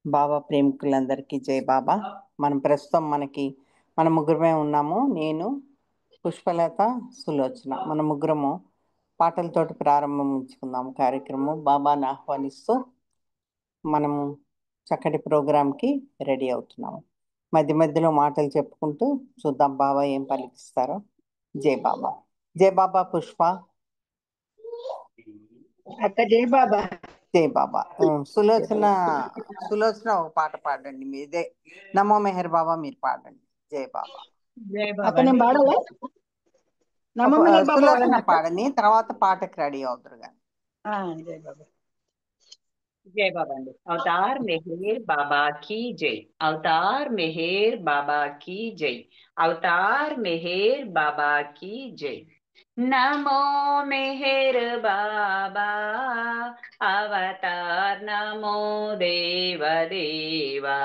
బాబా ప్రేమికులందరికీ జై బాబా. మనం ప్రస్తుతం మన ముగ్గురమే ఉన్నాము. నేను, పుష్పలత, సులోచన. మన ముగ్గురము పాటలతోటి ప్రారంభించుకుందాము కార్యక్రమం. బాబాను ఆహ్వానిస్తూ మనము చక్కటి ప్రోగ్రాంకి రెడీ అవుతున్నాము. మధ్య మధ్యలో మాటలు చెప్పుకుంటూ చూద్దాం బాబా ఏం పలికిస్తారో. జై బాబా. జై బాబా. పుష్ప. అక్క జై బాబా. జై బాబా. సులోచన ఒక పాట పాడండి. మీదే నమో మెహర్ బాబా మీరు పాడండి. జై బాబా. అక్క నేను పాడాలా? నమో మెహర్ బాబా సులోచన పాడని, తర్వాత పాటకు రెడీ అవుతారు కానీ. జై బాబా. जय बाबा ने अवतार मेहर बाबा की जय। अवतार मेहर बाबा की जय। अवतार मेहर बाबा की जय। नमो मेहर बाबा अवतार नमो देव देवा।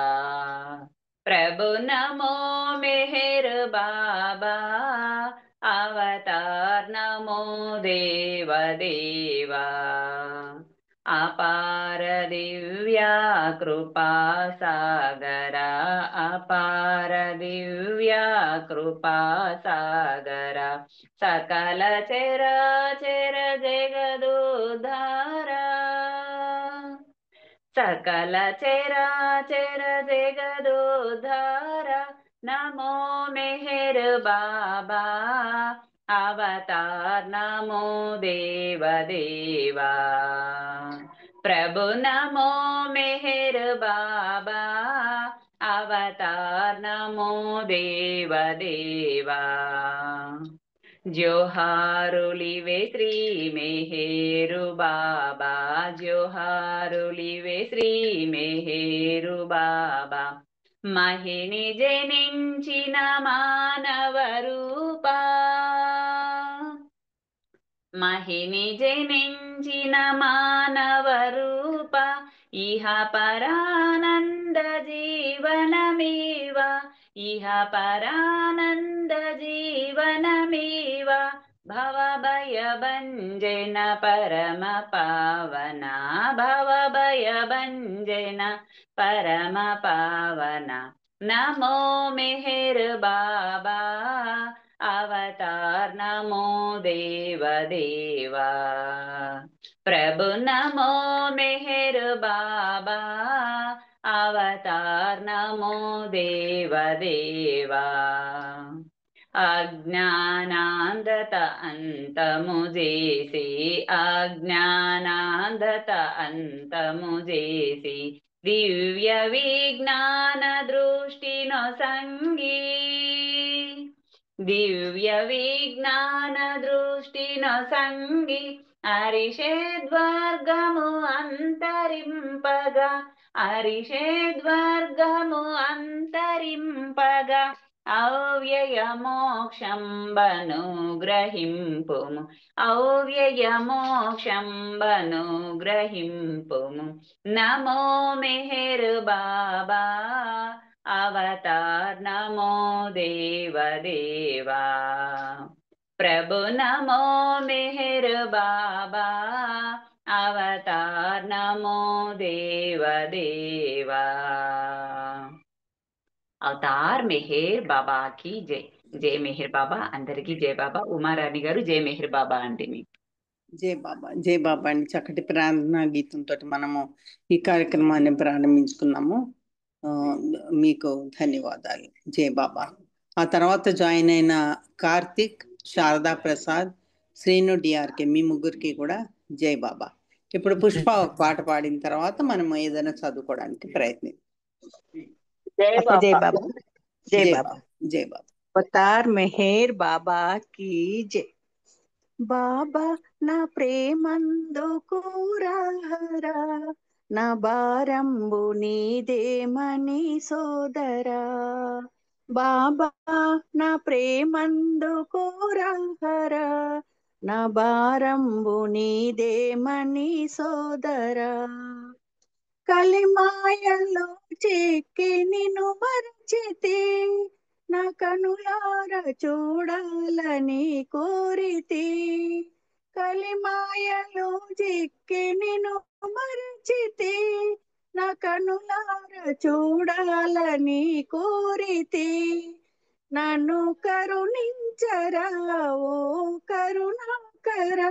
प्रभु नमो मेहर बाबा अवतार नमो देव देवा। अपार दिव्या कृपा सागरा। अपार दिव्या कृपा सागरा। सकल चराचर जगदुद्धारा। सकल चराचर जगदुद्धारा। नमो मेहर बाबा अवतार नमो देव देवा। प्रभु नमो मेहर बाबा अवतार नमो देव देवा। जोहारुलिवे श्री मेहेरु बाबा। जोहारुलिवे श्री मेहेरु बाबा। महिनि जनिंचिन मानव रूपा। महिनि जनिंचिन मानव रूप। इह परानंद जीवनमेव। इह परानंद जीवनमेव। भव भय भंजन परम पावना। भव भय भंजन परम पावना। नमो मेहर बाबा अवतार नमो देव देवा। प्रभु नमो मेहर बाबा अवतार नमो देव देवा। अज्ञानांधत अंतमु जेसी। अज्ञानांधत अंतमु जेसी। दिव्य विज्ञान दृष्टि नो संगी। दिव्य विज्ञान दृष्टि नो संगी। अरिषेद्वर्गमु अंतरिंपगा। अरिषेद्वर्गमु अंतरिंपगा। अव्यय मोक्षंबनुग्रहिंपुमु। अव्यय मोक्षंबनुग्रहिंपुमु। नमो मेहर बाबा अवतार नमो देव देवा। प्रभु नमो मेहर बाबा अवतार नमो देव देवा। अवतार मेहर बाबा की जय। जय मेहर बाबा अंदरिकी जय बाबा. ఉమారాణి గారు జై మెహర్ బాబా అండి. మీకు జై బాబా. జై బాబా అండి. చక్కటి ప్రార్థనా గీతంతో మనము ఈ కార్యక్రమాన్ని ప్రారంభించుకున్నాము. మీకు ధన్యవాదాలు. జై బాబా. ఆ తర్వాత జాయిన్ అయిన కార్తిక్, శారదా ప్రసాద్, శ్రీను డిఆర్కే మీ ముగ్గురికి కూడా జై బాబా. ఇప్పుడు పుష్ప ఒక పాట పాడిన తర్వాత మనం ఏదైనా చదువుకోవడానికి ప్రయత్నం. జై బాబా. జై జై బాబా. బాబా. జై బాబా. అవతార్ మెహర్ బాబా की जय। బాబా నా ప్రేమందుకు రారా। నా భారంబు నీదేమని సోదరా। బాబా నా ప్రేమందుకు రారా। నా భారంబు నీదేమని సోదరా। కలిమాయలో చెక్కి నిన్ను మరచితే। నా కనులార చూడాలని కోరితే। కలిమాయలో చెక్కి నిన్ను మరచితే। నా కనులార చూడాలని కోరితే నన్ను కరుణించరా ఓ కరుణాకరా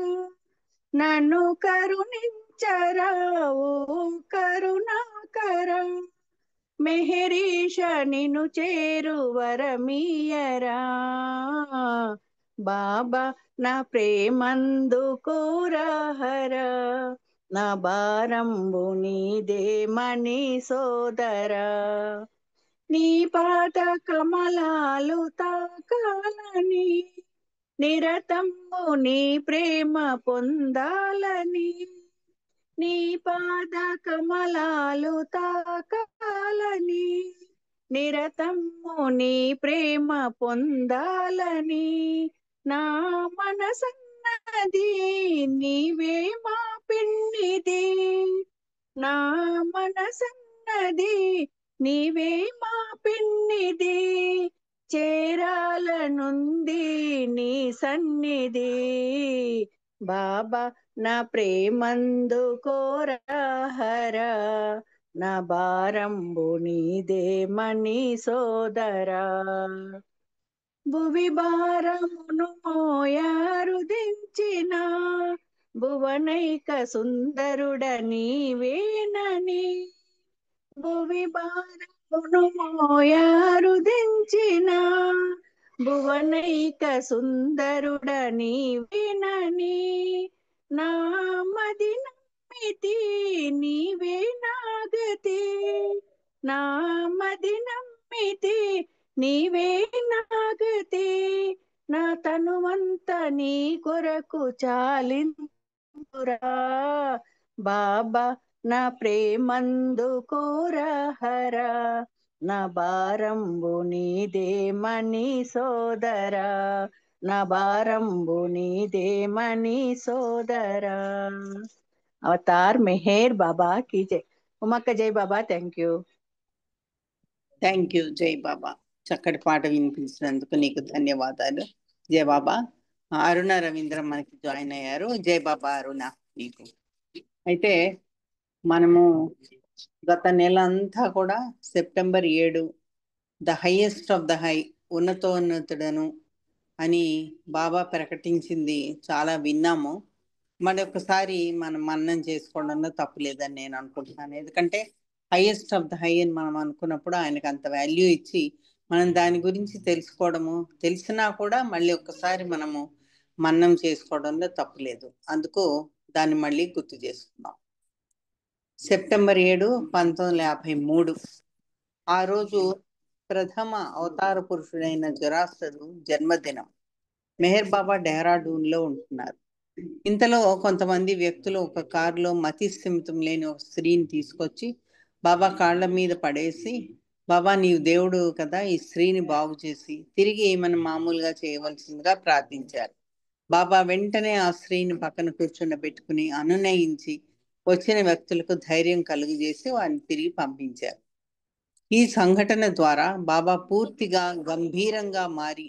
నన్ను కరుణించరా ఓ కరుణాకరా మెహరీష నిన్ను చేరు వరమీయరా బాబా నా ప్రేమందు కోరహరా నా భారంబు నీదే మణి సోదరా నీ పాద కమలాలు తాకాలని నిరతంబు నీ ప్రేమ పొందాలని నీ పాద కమలాలు తాకాలని నిరతము నీ ప్రేమ పొందాలని నా మనసన్నది నీవే మా పిన్నిది నా మనసన్నది నీవే మా పిన్నిది చేరాలనుంది నీ సన్నిధి బాబా నా ప్రేమందు కోరహరా నా భారంబు నీదే మణి సోదరా భువి భారమును మోయారుదించిన భువనైక సుందరుడ నీవేనని భువి భారమును మోయారుదించిన భువనైక సుందరుడ నీవేనని నా మది నమ్మితి నీవే నాగతి నా మది నమ్మితి నీవే నాగతి నా తనువంత నీ కొరకు చాలింపురా బాబా నా ప్రేమందు కోరహరా నా భారంబు నీదే మణి సోదరా నా భారంబు నీదే మణి సోదరా అవతార్ మెహర్ బాబా की जय ఉమక్క జై బాబా థ్యాంక్ యూ జై బాబా. చక్కటి పాట వినిపించినందుకు నీకు ధన్యవాదాలు జై బాబా. అరుణ రవీంద్ర మనకి జాయిన్ అయ్యారు. జై బాబా అరుణ నీకు. అయితే మనము గత నెల అంతా కూడా September 7 the highest of the high ఉన్నతోన్నతుడను అని బాబా ప్రకటించింది చాలా విన్నాము. మరొకసారి మనం మననం చేసుకోవడంలో తప్పు లేదని నేను అనుకుంటున్నాను. ఎందుకంటే హైయెస్ట్ ఆఫ్ ద హై అని మనం అనుకున్నప్పుడు ఆయనకు అంత వాల్యూ ఇచ్చి మనం దాని గురించి తెలుసుకోవడము, తెలిసినా కూడా మళ్ళీ ఒక్కసారి మనము మననం చేసుకోవడంలో తప్పు లేదు. అందుకు దాన్ని మళ్ళీ గుర్తు చేసుకున్నాం. సెప్టెంబర్ 7, 1953 ఆ రోజు ప్రథమ అవతార పురుషుడైన జరాసరు జన్మదినం. మెహర్ బాబా డెహ్రాడూన్లో ఉంటున్నారు. ఇంతలో కొంతమంది వ్యక్తులు ఒక కారులో మతి స్థిమితం లేని ఒక స్త్రీని తీసుకొచ్చి బాబా కాళ్ళ మీద పడేసి, బాబా నీవు దేవుడు కదా, ఈ స్త్రీని బాగు చేసి తిరిగి ఏమైనా మామూలుగా చేయవలసిందిగా ప్రార్థించారు. బాబా వెంటనే ఆ స్త్రీని పక్కన కూర్చుండబెట్టుకుని అనునయించి వచ్చిన వ్యక్తులకు ధైర్యం కలుగజేసి వారిని తిరిగి పంపించారు. ఈ సంఘటన ద్వారా బాబా పూర్తిగా గంభీరంగా మారి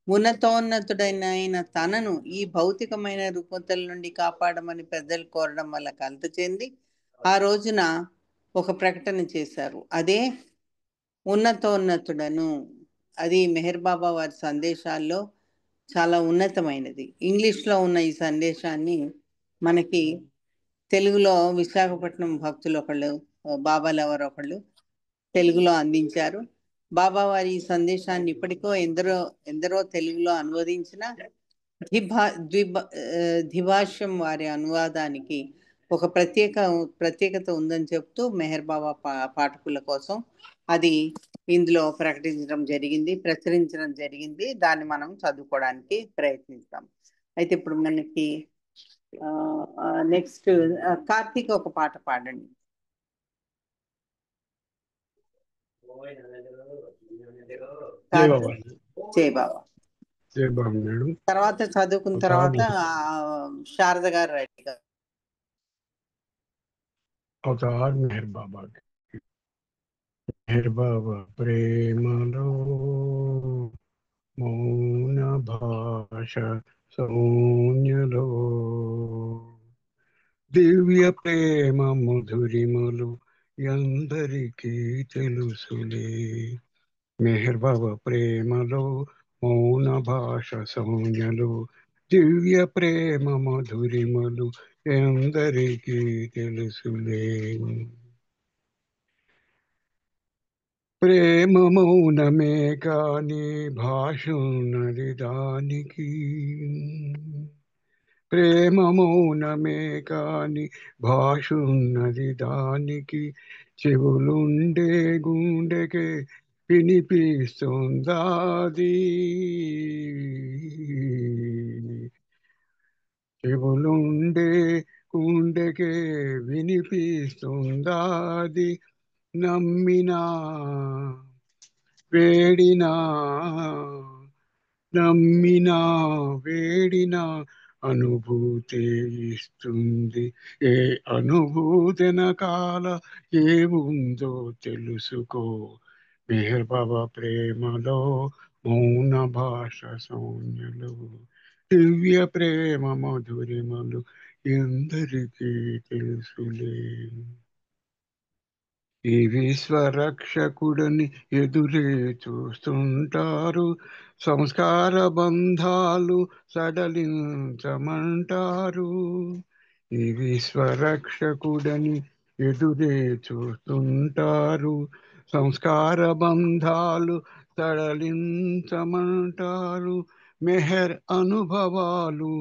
ఉన్నతోన్నతుడైన తనను ఈ భౌతికమైన రుగ్మతల నుండి కాపాడమని పెద్దలు కోరడం వల్ల కలత చెంది ఆ రోజున ఒక ప్రకటన చేశారు. అదే ఉన్నతోన్నతుడను. అది మెహర్ బాబా వారి సందేశాల్లో చాలా ఉన్నతమైనది. ఇంగ్లీష్లో ఉన్న ఈ సందేశాన్ని మనకి తెలుగులో విశాఖపట్నం భక్తులు ఒకళ్ళు, బాబాలు ఎవరో ఒకళ్ళు తెలుగులో అందించారు. బాబా వారి ఈ సందేశాన్ని ఇప్పటికో ఎందరో తెలుగులో అనువదించిన ద్విభాష్యం వారి అనువాదానికి ఒక ప్రత్యేకత ఉందని చెప్తూ మెహర్ బాబా పాఠకుల కోసం అది ఇందులో ప్రచురించడం జరిగింది. దాన్ని మనం చదువుకోవడానికి ప్రయత్నిస్తాం. అయితే ఇప్పుడు మనకి నెక్స్ట్ కార్తీక్ ఒక పాట పాడండి. జై బాబా. జై బాబా మేడం. తర్వాత చదువుకున్న తర్వాత శారద గారు రైట్ గారు. అవతార్ మెహర్ బాబా. మెహర్ బాబా ప్రేమలో మౌన భాష సౌన్యలో దివ్య ప్రేమ మధురిమలు ఎందరికీ తెలుసులే. మెహర్ బాబా ప్రేమలో మౌన భాష సౌజ్ఞలు, దివ్య ప్రేమ మధురిమలు ఎందరికీ తెలుసులే. ప్రేమ మౌనమే కాని భాష ఉన్నది దానికి, ప్రేమ మౌనమే కాని భాష ఉన్నది దానికి, చెవులుండే గుండెకే వినిపిస్తుందాది. చెవులుండే గుండెకే వినిపిస్తుందాది. నమ్మినా వేడినా, నమ్మినా వేడినా అనుభూతి ఇస్తుంది. ఏ అనుభూతినకాల ఏముందో తెలుసుకో. మెహర్ బాబా ప్రేమలో మౌన భాష సౌజ్ఞలు, దివ్య ప్రేమ మధురిమలు ఎందరికీ తెలుసులే. ఈ విశ్వరక్షకుడని ఎదురే చూస్తుంటారు, సంస్కార బంధాలు సడలించమంటారు. ఈ విశ్వరక్షకుడని ఎదురే చూస్తుంటారు, సంస్కార బంధాలు సడలించమంటారు. మెహర్ అనుభవాలు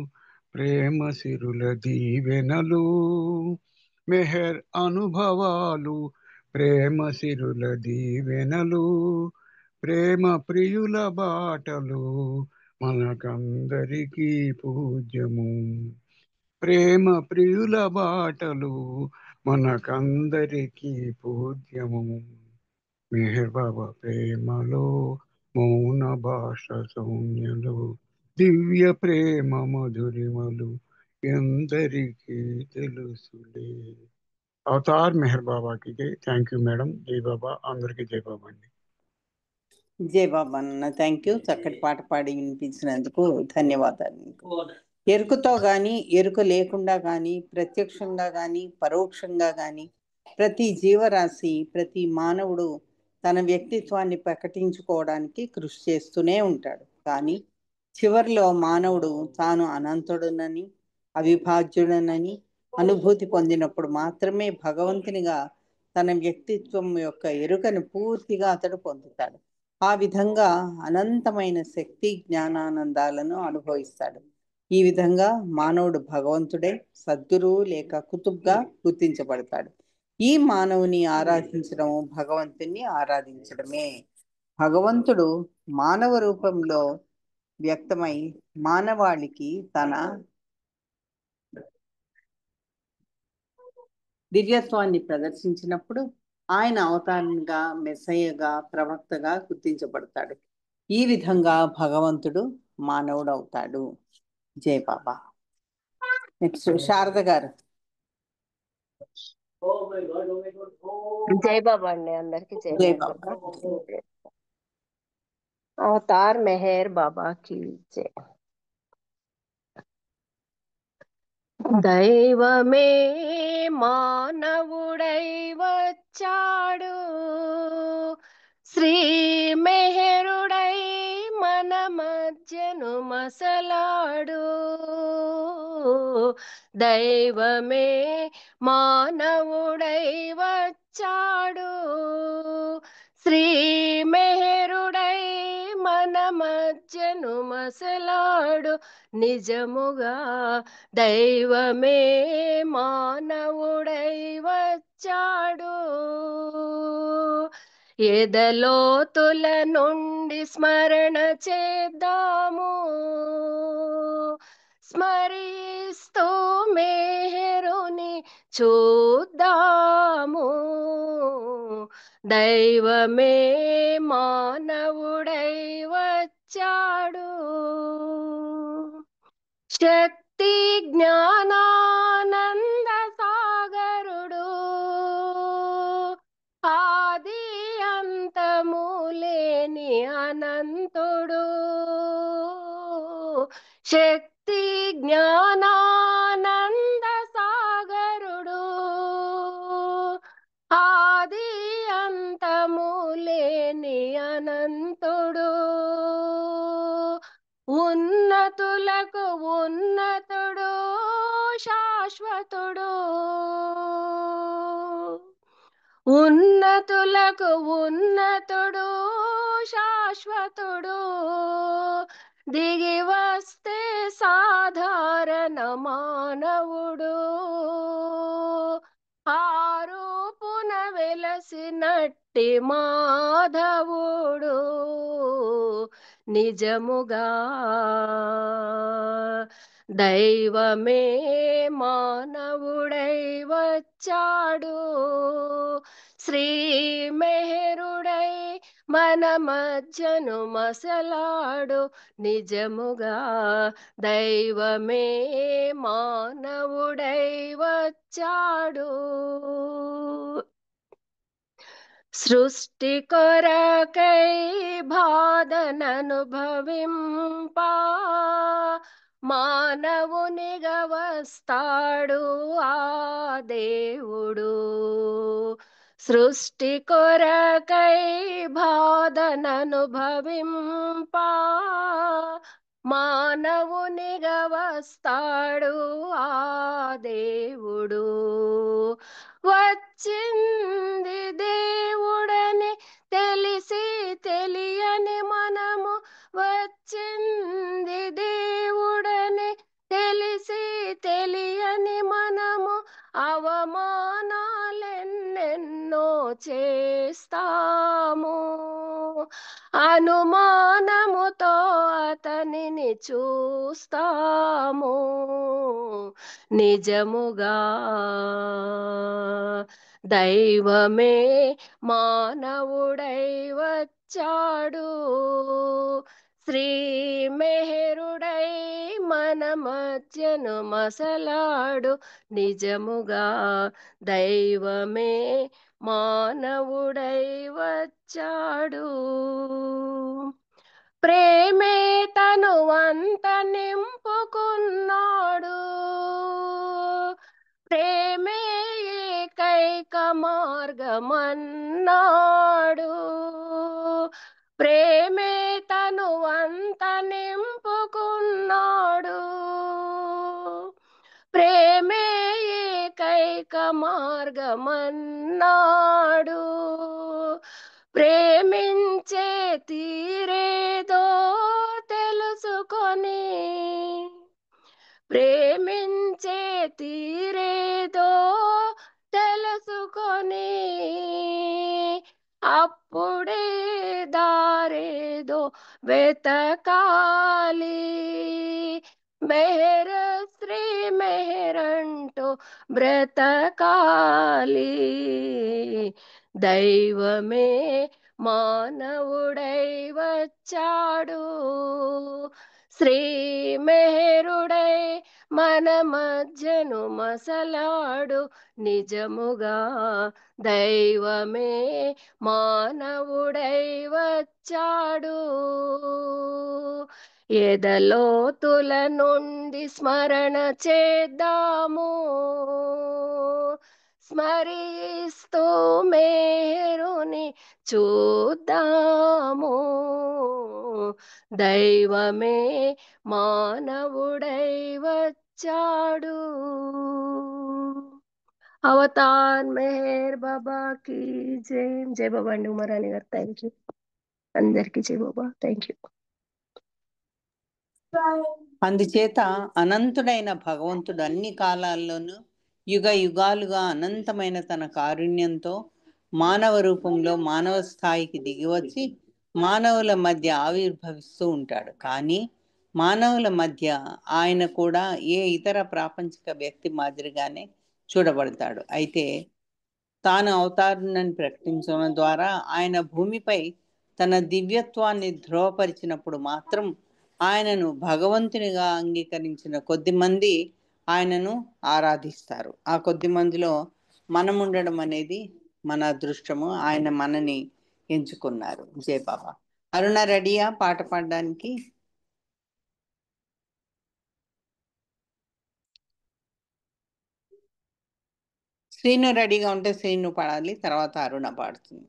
ప్రేమ సిరుల దీవెనలు, మెహర్ అనుభవాలు ప్రేమ సిరుల దీవెనలు, ప్రేమ ప్రియుల బాటలు మనకందరికీ పూజ్యము. ప్రేమ ప్రియుల బాటలు మనకందరికీ పూజ్యము. మెహర్ బాబా ప్రేమలో మౌన భాష సౌజ్ఞలు, దివ్య ప్రేమ మధురిమలు ఎందరికీ తెలుసులే. అవతార్ మెహర్ బాబాకి జై. Thank you madam. జై బాబా. అందరికీ జై బాబా అండి. జై బాబా అన్న, థ్యాంక్ యూ. చక్కటి పాట పాడి వినిపించినందుకు ధన్యవాదాలు మీకు. ఎరుకతో కానీ ఎరుక లేకుండా కానీ, ప్రత్యక్షంగా కానీ పరోక్షంగా కానీ ప్రతి జీవరాశి, ప్రతి మానవుడు తన వ్యక్తిత్వాన్ని ప్రకటించుకోవడానికి కృషి చేస్తూనే ఉంటాడు. కానీ చివరిలో మానవుడు తాను అనంతుడునని, అవిభాజ్యుడనని అనుభూతి పొందినప్పుడు మాత్రమే భగవంతునిగా తన వ్యక్తిత్వం యొక్క ఎరుకను పూర్తిగా అతడు పొందుతాడు. ఆ విధంగా అనంతమైన శక్తి జ్ఞానానందాలను అనుభవిస్తాడు. ఈ విధంగా మానవుడు భగవంతుడే సద్గురువు లేక కుతుబ్గా గుర్తించబడతాడు. ఈ మానవుని ఆరాధించడం భగవంతుని ఆరాధించడమే. భగవంతుడు మానవ రూపంలో వ్యక్తమై మానవాళికి తన దివ్యత్వాన్ని ప్రదర్శించినప్పుడు ఆయన అవతారంగా, మెస్సయ్యగా, ప్రవక్తగా గుర్తించబడతాడు. ఈ విధంగా భగవంతుడు మానవుడు అవుతాడు. జై బాబా. నెక్స్ట్ శారద గారు. జై బాబా అండి, అందరికి జై జై బాబా. బాబా. అవతార్ మెహర్ బాబా की जय. దైవమే మానవుడై వచ్చాడు, శ్రీ మెహరుడై మన మధ్యను మసలాడు. దైవమే మానవుడై వచ్చాడు, శ్రీ మెహరుడై మన మధ్యను మసలాడు. నిజముగా దైవమే మానవుడై వచ్చాడు. ఎదలోతుల నుండి స్మరణ చేద్దాము, స్మరిస్తూ మెహరుని చూద్దాము. దైవమే మానవుడై వచ్చాడు, శక్తి జ్ఞానానంద సాగరుడు, ఆది అంతము లేని అనంతుడు. శక్తి జ్ఞానానంద సాగరుడు, శాశ్వతుడు ఉన్నతులకు ఉన్నతుడు శాశ్వతుడు దిగి వస్తే సాధారణ మానవుడు ఆరూపున వెలసినట్టి మాధవుడు నిజముగా దైవమే మానవుడై వచ్చాడు శ్రీ మెహరుడై మన మధ్యను మసలాడు నిజముగా దైవమే మానవుడై వచ్చాడు సృష్టి కొరకై బాధననుభవింప మానవునిగా వస్తాడు ఆ దేవుడు సృష్టి కొరకై బాధననుభవింప మానవునిగా వస్తాడు ఆ దేవుడు వచ్చింది దేవుడని తెలిసి తెలియని మనము వచ్చింది దేవుడని తెలిసి తెలియని మనము అవమానాలెన్నెన్నో చేస్తాము అనుమానముతో అతనిని చూస్తాము నిజముగా దైవమే మానవుడై వచ్చాడు శ్రీ మెహరుడై మన మధ్యను మసలాడు నిజముగా దైవమే మానవుడై వచ్చాడు ప్రేమే తను అంత నింపుకున్నాడు ప్రేమే ఏకైక మార్గమన్నాడు ప్రేమే తను అంత నింపుకున్నాడు ప్రేమే ఏకైక మార్గమన్నాడు ప్రేమించే తీరేదో తెలుసుకొని ప్రేమించే తీరేదో తెలుసుకొని అప్పుడే దారేదో వెతకాలి మెహర్ శ్రీ మెహరంటూ బ్రతకాలి దైవమే మానవుడై వచ్చాడు శ్రీ మెహరుడై మన మధ్యను మసలాడు నిజముగా దైవమే మానవుడై వచ్చాడు ఎదలోతుల నుండి స్మరణ చేద్దాము స్మరిస్తూ మేరుని చూద్దాము దైవమే మానవుడై వచ్చాడు అవతార్ మెహర్ బాబా की జై జై బాబా అండి ఉమరాణి గారు థ్యాంక్ యూ అందరికీ జై బాబా థ్యాంక్ యూ అందుచేత అనంతుడైన భగవంతుడు అన్ని కాలాల్లోనూ యుగ యుగాలుగా అనంతమైన తన కారుణ్యంతో మానవ రూపంలో మానవ స్థాయికి దిగివచ్చి మానవుల మధ్య ఆవిర్భవిస్తూ ఉంటాడు కానీ మానవుల మధ్య ఆయన కూడా ఏ ఇతర ప్రాపంచిక వ్యక్తి మాదిరిగానే చూడబడతాడు అయితే తాను అవతారుణ్ణని ప్రకటించడం ద్వారా ఆయన భూమిపై తన దివ్యత్వాన్ని ధృవపరిచినప్పుడు మాత్రం ఆయనను భగవంతునిగా అంగీకరించిన కొద్ది మంది ఆయనను ఆరాధిస్తారు ఆ కొద్ది మందిలో మనం ఉండడం అనేది మన అదృష్టము ఆయన మనని ఎంచుకున్నారు జై బాబా అరుణ రెడీయా పాట పాడడానికి శ్రీను రెడీగా ఉంటే శ్రీను పాడాలి తర్వాత అరుణ పాడుతుంది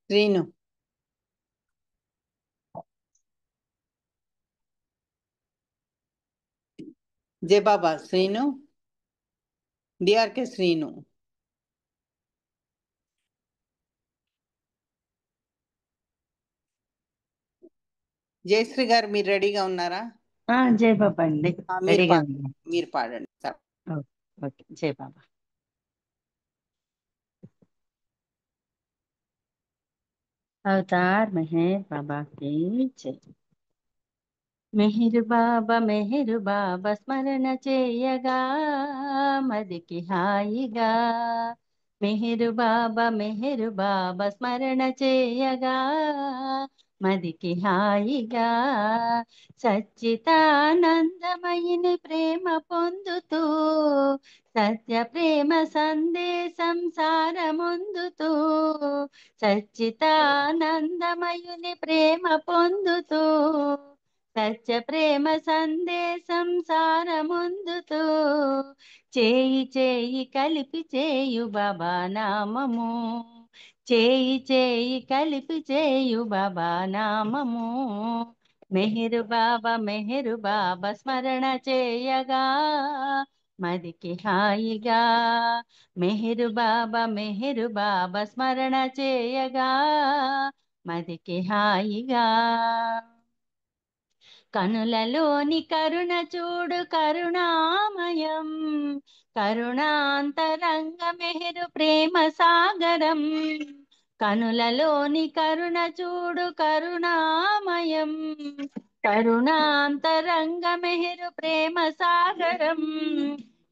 శ్రీను జై బాబా శ్రీను, డిఆర్కే శ్రీను. జయశ్రీ గారు మీరు రెడీగా ఉన్నారా? జై బాబా అండి, మీరు రెడీగా పాడండి, ఉన్నాను. మీరు పాడండి సార్. ఓకే, జై బాబా. అవతార్ మెహర్ బాబా की జై. మెహరు బాబా స్మరణ చేయగా మదికి హాయిగా. మెహరు బాబా స్మరణ చేయగా మదికి హాయిగా. సచ్చితానందమయిని ప్రేమ పొందుతూ సత్య ప్రేమ సందేశం సారమొందుతూ. సచ్చితానందమయుని ప్రేమ పొందుతూ సత్య ప్రేమ సందేశం సారమొందుతూ. చేయి చేయి కలిపి చేయు బాబా నామము. చేయి చేయి కలిపి చేయు బాబా నామము. మెహరు బాబా స్మరణ చేయగా మదికి హాయిగా. మెహరు బాబా స్మరణ చేయగా మదికి హాయిగా. కనులలోని కరుణ చూడు కరుణామయం. కరుణాంతరంగ మెహరు ప్రేమ సాగరం. కనులలోని కరుణ చూడు కరుణామయం. కరుణాంతరంగ మెహరు ప్రేమ సాగరం.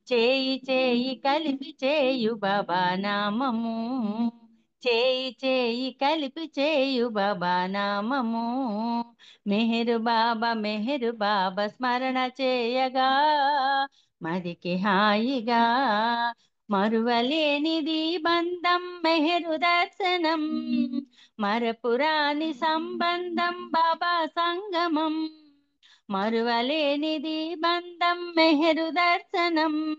చేయి చేయి కలిపి చేయు బాబా నామము. చేయి చేయి కలిపి చేయు బాబా నామము. మెహరు బాబా స్మరణ చేయగా మదికి హాయిగా. మరువలేనిది బంధం మెహరు దర్శనం. మరపురాని సంబంధం బాబా సంగమం. మరువలేనిది బంధం మెహరు దర్శనం.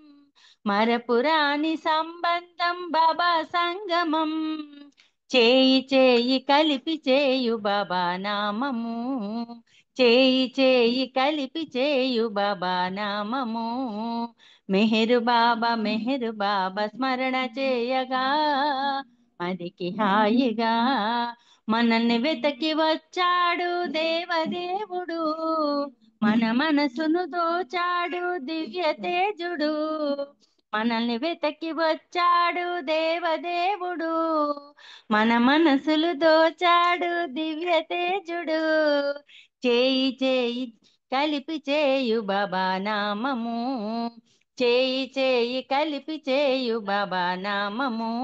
మరపురాని సంబంధం బాబా సంగమం. చేయి చేయి కలిపి చేయు బాబా నామము. చేయి చేయి కలిపి చేయు బాబా నామము. మెహరు బాబా స్మరణ చేయగా మదికి హాయిగా. మనల్ని వెతకి వచ్చాడు దేవదేవుడు. మన మనసును దోచాడు దివ్య తేజుడు. మనల్ని వెతకి వచ్చాడు దేవదేవుడు. మన మనసులు దోచాడు దివ్య తేజుడు. చేయి చేయి కలిపి చేయు బాబా నామము. చేయి చేయి కలిపి చేయు బాబా నామము.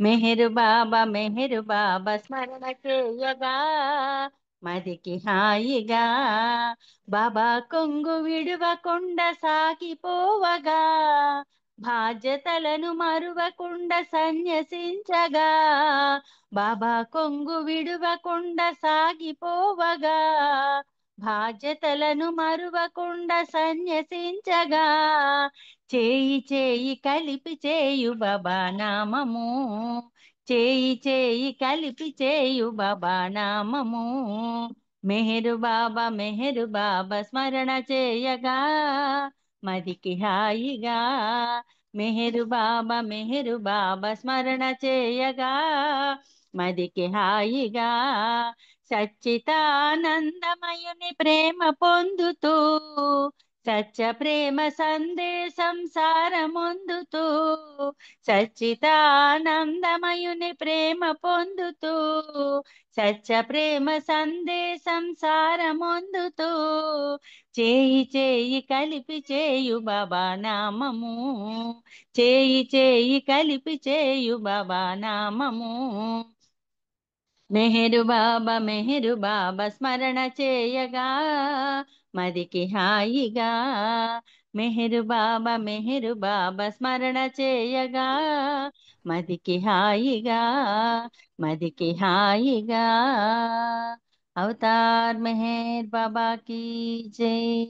మెహరు బాబా స్మరణ చేయగా మదికి హాయిగా. బాబా కొంగు విడువకుండా సాగిపోవగా. బాధ్యతలను మరువకుండా సన్యసించగా. బాబా కొంగు విడువకుండా సాగిపోవగా. బాధ్యతలను మరువకుండా సన్యసించగా. చేయి చేయి కలిపి చేయు బాబా నామము. చేయి చేయి కలిపి చేయు బాబా నామము. మెహరు బాబా స్మరణ చేయగా మదికి హాయిగా. మెహరు బాబా స్మరణ చేయగా మదికి హాయిగా. సచ్చితానందమయుని ప్రేమ పొందుతూ సత్య ప్రేమ సందేశం సారమొందుతూ. సచ్చితానందమయుని ప్రేమ పొందుతూ సత్య ప్రేమ సందేశం సారమొందుతూ. చేయి చేయి కలిపి చేయు బాబా నామము. చేయి చేయి కలిపి చేయు బాబా నామము. మెహరు బాబా స్మరణ చేయగా మదికి హాయిగా. మెహరు బాబా స్మరణ చేయగా మదికి హాయిగా. మదికి హాయిగా. అవతార్ మెహర్ బాబా की జై.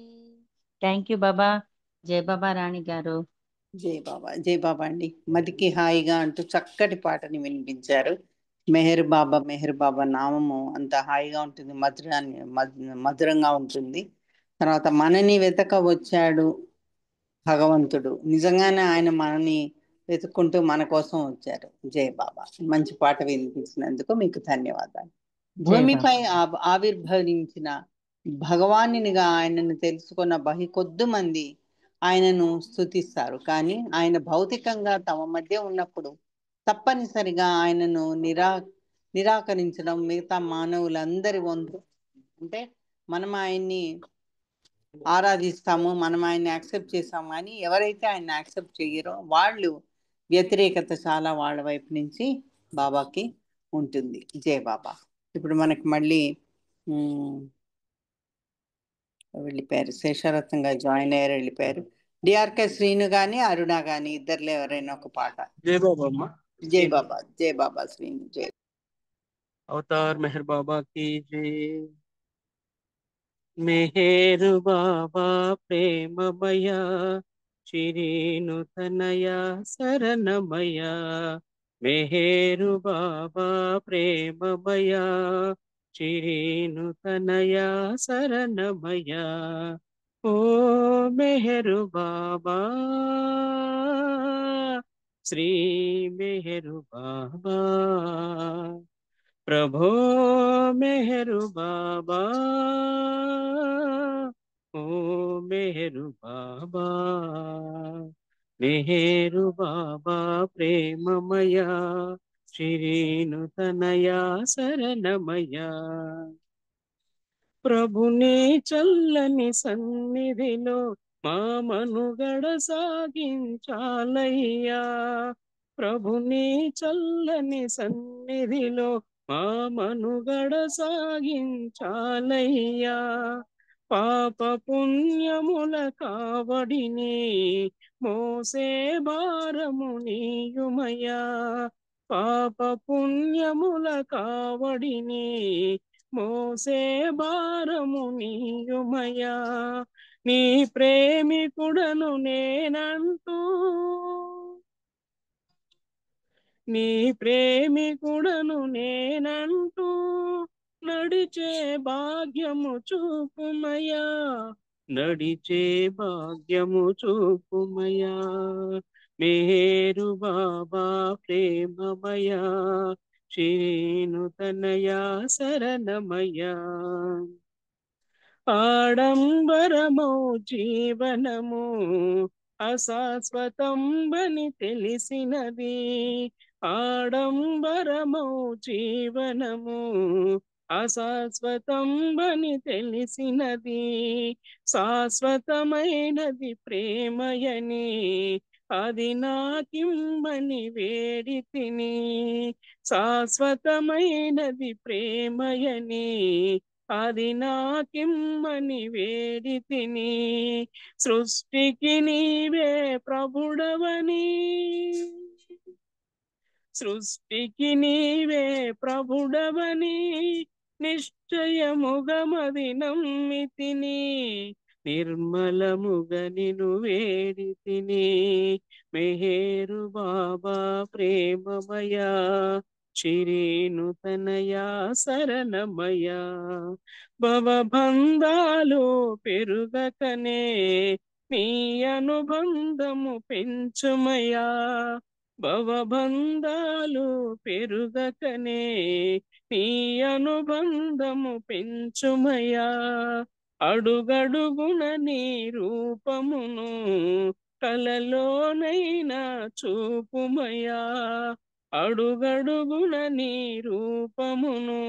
థ్యాంక్ యూ బాబా. జై బాబా రాణి గారు. జై బాబా అండి. మదికి హాయిగా అంటూ చక్కటి పాటని వినిపించారు. మెహర్ బాబా నామము అంత హాయిగా ఉంటుంది, మధురంగా ఉంటుంది. తర్వాత మనని వెతక వచ్చాడు భగవంతుడు నిజంగానే ఆయన మనని వెతుక్కుంటూ మన కోసం వచ్చారు. జై బాబా. మంచి పాట వినిపించినందుకు మీకు ధన్యవాదాలు. భూమిపై ఆవిర్భవించిన భగవానునిగా ఆయనను తెలుసుకున్న కొద్ది మంది ఆయనను స్తుతిస్తారు. కానీ ఆయన భౌతికంగా తమ మధ్య ఉన్నప్పుడు తప్పనిసరిగా ఆయనను నిరాకరించడం మిగతా మానవులందరి వంతు. అంటే మనం ఆయన్ని ఆరాధిస్తాము, మనం ఆయన్ని యాక్సెప్ట్ చేస్తాము, కానీ ఎవరైతే ఆయన్ని యాక్సెప్ట్ చేయరో వాళ్ళు వ్యతిరేకత చాలా వాళ్ళ వైపు నుంచి బాబాకి ఉంటుంది. జై బాబా. ఇప్పుడు మనకి మళ్ళీ వెళ్ళిపోయారు, శేషరత్నంగా జాయిన్ అయ్యారు, వెళ్ళిపోయారు. డిఆర్కే శ్రీను కానీ అరుణ కానీ ఇద్దరులో ఎవరైనా ఒక పాట. జై బాబా అమ్మ. జై బాబా. జై బాబా శ్రీను. జై అవతార్ మెహర్ బాబా की जय। మెహేరు బాబా ప్రేమమయ చిరీను తనయ శరణమయ। మెహేరు బాబా ప్రేమమయ చిరీను తనయ శరణమయ। ఓ మెహరు బాబా శ్రీ మెహరు బాబా प्रभो मेहरु बाबा ओ मेहरु बाबा। मेहरु बाबा प्रेममया श्रीनु तनया शरणमया। ప్రభుని చల్లని సన్నిధిలో మా మనుగడ సాగించాలయ్యా। ప్రభుని చల్లని సన్నిధిలో మా మనుగడ సాగించాలయ్యా। పాప పుణ్యముల కావడిని మోసే భారము నీయుమయ్యా। పాప పుణ్యముల కావడిని మోసే భారము నీయుమయ్యా। నీ ప్రేమికుడను నేనంటూ నీ ప్రేమికుడను నేనంటూ నడిచే భాగ్యము చూపుమయ్యా। నడిచే భాగ్యము చూపుమయ్యా। మేరు బాబా ప్రేమమయా శ్రీను తనయా శరణమయ్యా। ఆడంబరమౌ జీవనము అశాశ్వతం బని తెలిసినది। ఆడంబరమౌ జీవనము అశాశ్వతం బని తెలిసినది। శాశ్వతమైనది ప్రేమయని అది నాకిమ్మని వేడితిని। శాశ్వతమైనది ప్రేమయని అది నాకిమ్మని వేడితిని। సృష్టికి నీవే ప్రభుడవని సృష్టికి నీవే ప్రభుడవని నిశ్చయముగమది నమ్మితిని। నిర్మలముగ నిను వేడితిని। మెహేరు బాబా ప్రేమమయా చిరీను తనయా శరణమయా। భవబంధాలు పెరుగకనే నీ అనుబంధము పెంచుమయా। భవబంధాలు పెరుగకనే నీ అనుబంధము పెంచుమయా। అడుగడుగున నీ రూపమును కలలోనైనా చూపుమయా। అడుగడుగున నీ రూపమును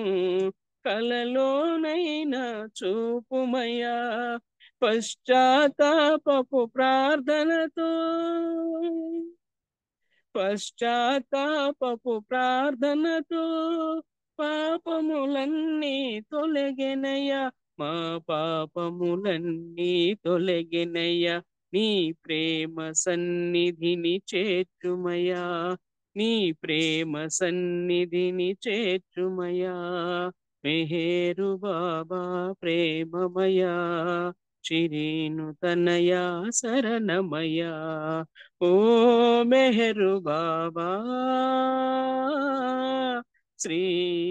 కలలోనైనా చూపుమయా। పశ్చాత్తాపపు ప్రార్థనతో పశ్చాత్తాపపు ప్రార్థనతో పాపములన్నీ తొలగెనయ్యా। మా పాపములన్నీ తొలగెనయ్యా। నీ ప్రేమ సన్నిధిని చేర్చుమయా। నీ ప్రేమ సన్నిధిని చేర్చుమయా। మెహేరు బాబా ప్రేమమయా చిరీను తనయా శరణమయా। ఓ మెహరు బాబా శ్రీ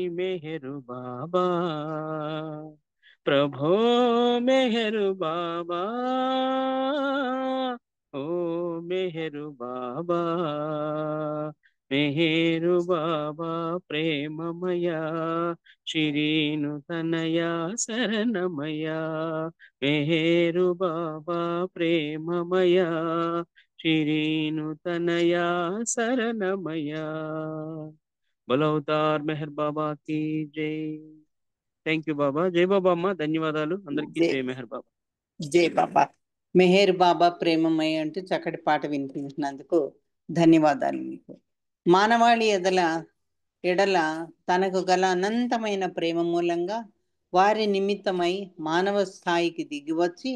మెహరు బాబా। ప్రభో మెహరు బాబా ఓ మెహరు బాబా మెహరు బాబా ప్రేమమయ శిరీను తనయ శరణమయ మెహరు బాబా ప్రేమమయ శిరీను తనయ శరణమయ బలవతార్ మెహర్ బాబా की జై థ్యాంక్ యూ బాబా జై బాబా అమ్మ ధన్యవాదాలు అందరికీ జై జై మెహర్ బాబా జై బాబా. మెహర్ బాబా ప్రేమమయ్య అంటూ చక్కటి పాట వినిపించినందుకు ధన్యవాదాలు మీకు. మానవాళి ఎడల తనకు గల అనంతమైన ప్రేమ మూలంగా వారి నిమిత్తమై మానవ స్థాయికి దిగివచ్చి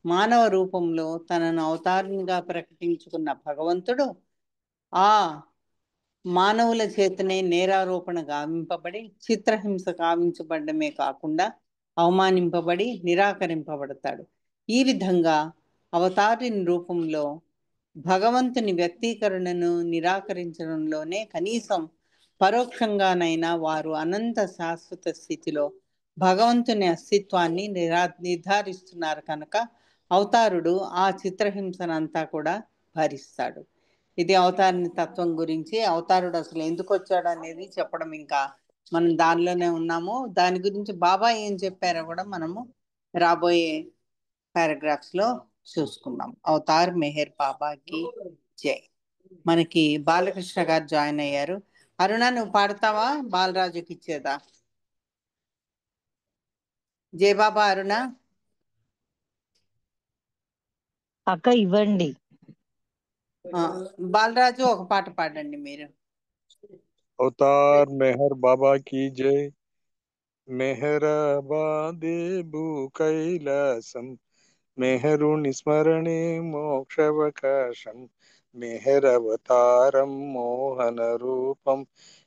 మానవ రూపంలో తనను అవతారంగా ప్రకటించుకున్న భగవంతుడు ఆ మానవుల చేతనే నేరారోపణ గావింపబడి చిత్రహింస గావించబడమే కాకుండా అవమానింపబడి నిరాకరింపబడతాడు. ఈ విధంగా అవతారి రూపంలో భగవంతుని వ్యక్తీకరణను నిరాకరించడంలోనే కనీసం పరోక్షంగానైనా వారు అనంత శాశ్వత స్థితిలో భగవంతుని అస్తిత్వాన్ని నిర్ధారిస్తున్నారు కనుక అవతారుడు ఆ చిత్రహింసనంతా కూడా భరిస్తాడు. ఇది అవతారిని తత్వం గురించి. అవతారుడు అసలు ఎందుకు వచ్చాడు అనేది చెప్పడం ఇంకా మనం దానిలోనే ఉన్నాము. దాని గురించి బాబా ఏం చెప్పారో కూడా మనము రాబోయే పారాగ్రాఫ్స్ లో చూసుకున్నాం. అవతార్ మెహర్ బాబాకి జై. మనకి బాలకృష్ణ గారు జాయిన్ అయ్యారు. అరుణ నువ్వు పాడతావా? బాలరాజుకి ఇచ్చేదా? జై బాబా అరుణ. అక్క ఇవ్వండి. బాలరాజు ఒక పాట పాడండి మీరు. अवतार मेहर बाबा की जय। मेहरबादेबु कैलासम मेहरुनि स्मरणे मोक्षवकाशम मेहरवतारम मोहन रूपम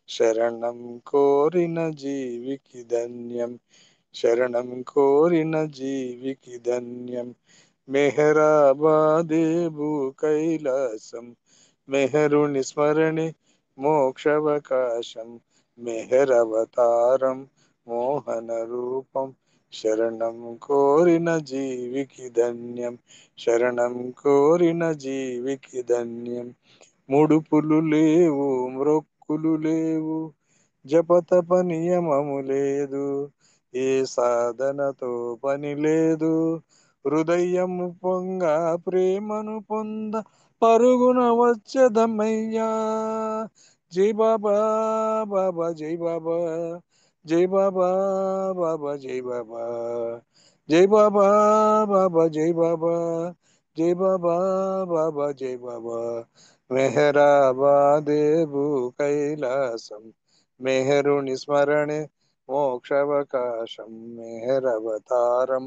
शरणं कोरिन जीविकी धन्यम शरणं कोरिन जीविकी धन्यम मेहराबादेबु कैलासम मेहरुनि स्मरणे मोक्षवकाशं मेहरवतारं मोहन रूपं शरणं कोरिन जीविकी धन्यं शरणं कोरिन जीविकी धन्यं ముడుపులు లేవు మ్రొక్కులు లేవు జపతప నియమము లేదు ఏ సాధనతో పని లేదు హృదయము పొంగ ప్రేమను పొంద పరుగున వచ్చదమయ్యా జై బాబా బాబా జై బాబా జై బాబా బాబా జై బాబా జై బాబా బాబా జై బాబా జై బాబా బాబా జై బాబా మెహరాబాదేబు కైలాసం మెహరుని స్మరణే మోక్షవకాశం మెహరవతారం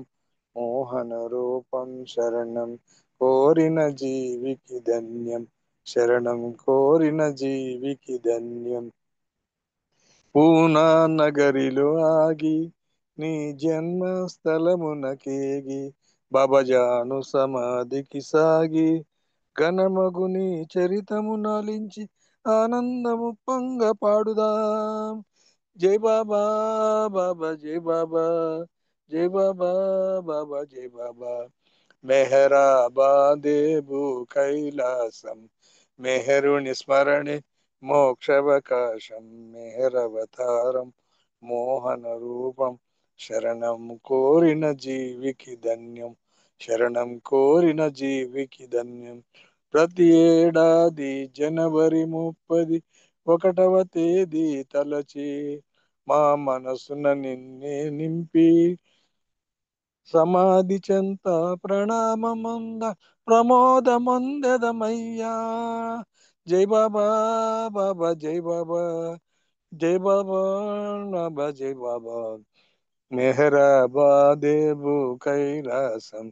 మోహన రూపం శరణం కోరిన జీవికి ధన్యం శరణం కోరిన జీవికి ధన్యం పూనా నగరిలో ఆగి నీ జన్మస్థలమునకేగి బాబాజాను సమాధికి సాగి ఘనమగుని చరితము నాలించి ఆనందము పొంగ పాడుదాం జై బాబా బాబా జై బాబా జై బాబా బాబా జై బాబా మెహరాబాదేబు కైలాసం మెహరుని స్మరణే మోక్షవకాశం మెహరవతారం మోహన రూపం శరణం కోరిన జీవికి ధన్యం శరణం కోరిన జీవికి ధన్యం ప్రతి ఏడాది జనవరి 31వ తేదీ తలచి మా మనసున నిన్నే నింపి సమాధి చెంత ప్రణామమంద ప్రమోదమందెదమయ్యా జై బాబా బాబా జై బాబా జై బాబా బాబా జై బాబా మెహరాబాదేబు కైలాసం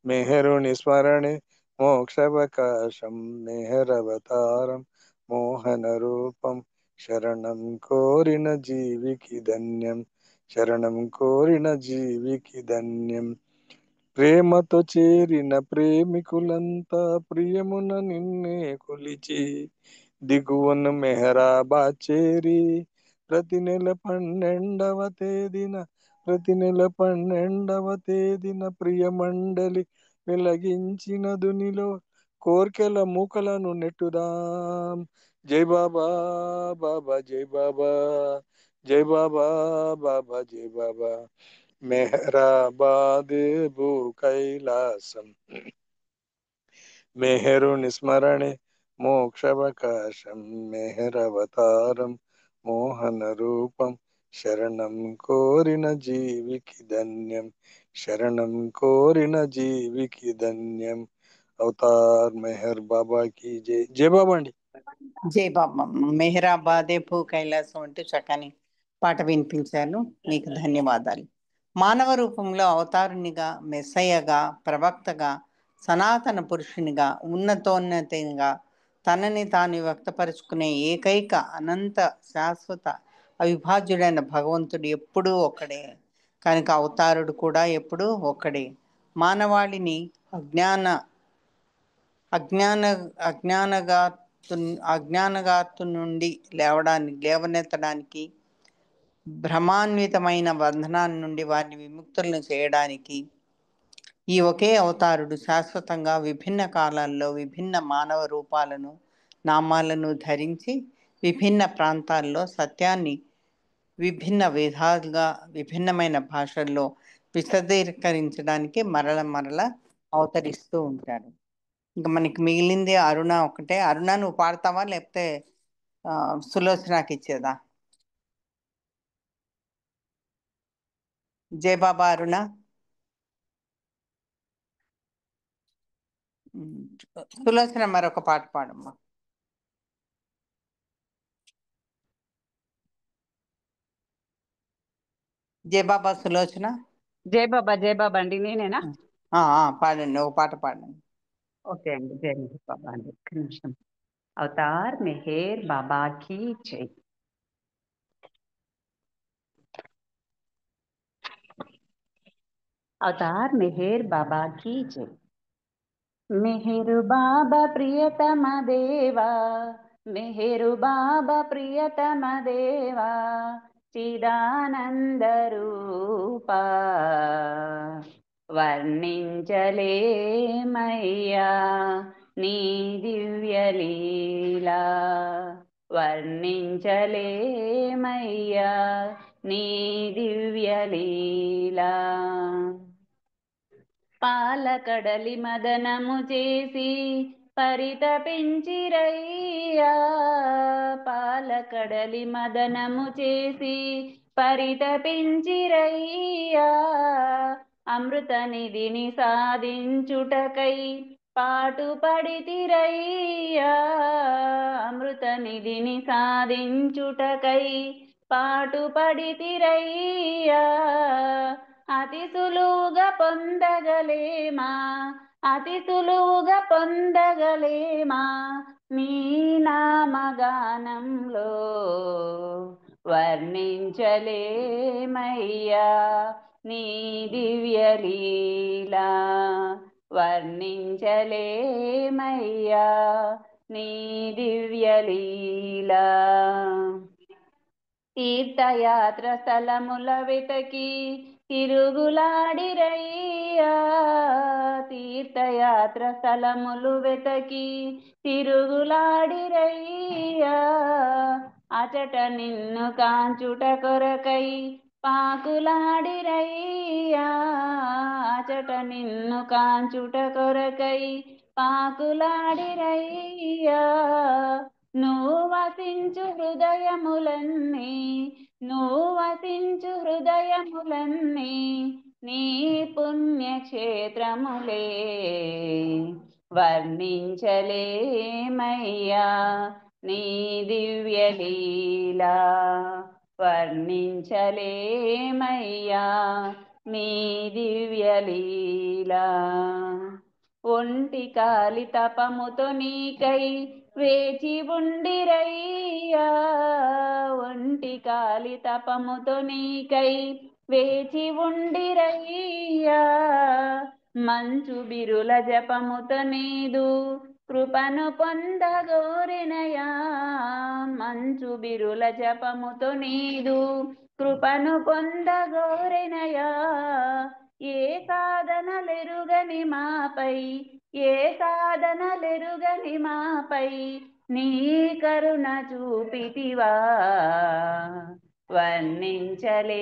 మెహరుని స్మరణే మోక్షవకాశం మెహరవతారం మోహన రూపం శరణం కోరిన జీవికి ధన్యం శరణం కోరిన జీవికి ధన్యం ప్రేమతో చేరిన ప్రేమికులంతా ప్రియమున నిన్నే కొలిచి దిగువన మెహరాబాద్ చేరి ప్రతి నెల 12వ తేదీన ప్రియ మండలి వెలగించిన దునిలో కోర్కెల మూకలను నెట్టుదాం. జై బాబా బాబా జై బాబా, జై బాబా బాబా జై బాబా. మెహరాబాద్ భూ కైలాసం, మెహరుని స్మరణే మోక్షవకాశం. మెహరవతారం మోహన రూపం, శరణం కోరిన జీవికి ధన్యం, శరణం కోరిన జీవికి ధన్యం. అవతార్ మెహర్ బాబా की జై. జై బాబా అండి. జై బాబా. మెహరాబాదే భూ కైలాసం అంటూ చక్కని పాట వినిపించాను. మీకు ధన్యవాదాలు. మానవ రూపంలో అవతారునిగా, మెస్సయ్యగా, ప్రవక్తగా, సనాతన పురుషునిగా, ఉన్నతోన్నతంగా తనని తాను వ్యక్తపరుచుకునే ఏకైక అనంత శాశ్వత అవిభాజ్యుడైన భగవంతుడు ఎప్పుడూ ఒక్కడే కనుక అవతారుడు కూడా ఎప్పుడూ ఒక్కడే. మానవాళిని అజ్ఞాన అజ్ఞాన అజ్ఞానగాతు నుండి లేవనెత్తడానికి, భ్రమాన్వితమైన బంధనాల నుండి వారిని విముక్తులను చేయడానికి ఈ ఒకే అవతారుడు శాశ్వతంగా విభిన్న కాలాల్లో విభిన్న మానవ రూపాలను, నామాలను ధరించి విభిన్న ప్రాంతాల్లో సత్యాన్ని విభిన్న విధాలుగా విభిన్నమైన భాషల్లో విశదీకరించడానికి మరల అవతరిస్తూ ఉంటాడు. ఇంకా మనకి మిగిలింది అరుణ ఒకటే. అరుణ నువ్వు పాడతావా లేకపోతే సులోచనకి ఇచ్చేదా? జై బాబా అరుణ. సులోచన మరొక పాట పాడమ్మా. జై బాబా సులోచన. జై బాబా అండి, నేనేనా? పాడండి, ఒక పాట పాడండి. ఓకే అండి, జై బాబా అండి. ఒక్క నిమిషం. అవతార్ మెహర్ బాబా की जय. అవతార్ మెహర్ బాబా की जय. మెహరు బాబా ప్రియతమ దేవా, మెహరు బాబా ప్రియతమ దేవా, చిదానంద రూపా వర్ణించలేమయ్యా నీ దివ్యలీలా, వర్ణించలేమయ్యా నీ దివ్యలీలా. పాలకడలి మదనము చేసి పరితపించిరయ్యా, పాలకడలి మదనము చేసి పరితపించిరయ్యా, అమృత నిధిని సాధించుటకై పాటుపడితిరయ్యా, అమృత నిధిని సాధించుటకై పాటుపడితిరయ్యా. అతి సులువుగా పొందగలేమా, అతి సులువుగా పొందగలేమా నీ నామగానంలో, వర్ణించలేమయ్యా నీ దివ్యలీలా, వర్ణించలేమయ్యా నీ దివ్యలీలా. తీర్థయాత్ర స్థలముల వెతకి తిరుగులాడిరయ్యా, తీర్థయాత్ర స్థలములు వెతకి తిరుగులాడిరయ్యా, అచట నిన్ను కాంచుట కొరకై పాకులాడిరయ్యా, అచట నిన్ను కాంచుట కొరకై పాకులాడిరయ్యా. నువ్వు వసించు హృదయములన్నీ, నువ్వు వసించు హృదయములన్నీ నీ పుణ్యక్షేత్రములే, వర్ణించలేమయ్యా నీ దివ్యలీలా, వర్ణించలేమయ్యా నీ దివ్యలీలా. ఒంటి కాలి తపముతో నీకై వేచి ఉండిరయ్యా, ఒంటి కాలి తపముతో నీకై వేచి ఉండిరయ్యా, మంచు బిరుల జపముతో నీదు కృపను పొందగోరినయా, మంచు బిరుల జపముతో నీదు కృపను పొందగోరినయా. ఏ సాధనలెరుగని మాపై ఏ సాధనలెరుగని మాపై నీ కరుణ చూపితివా వర్ణించలేమయ్యా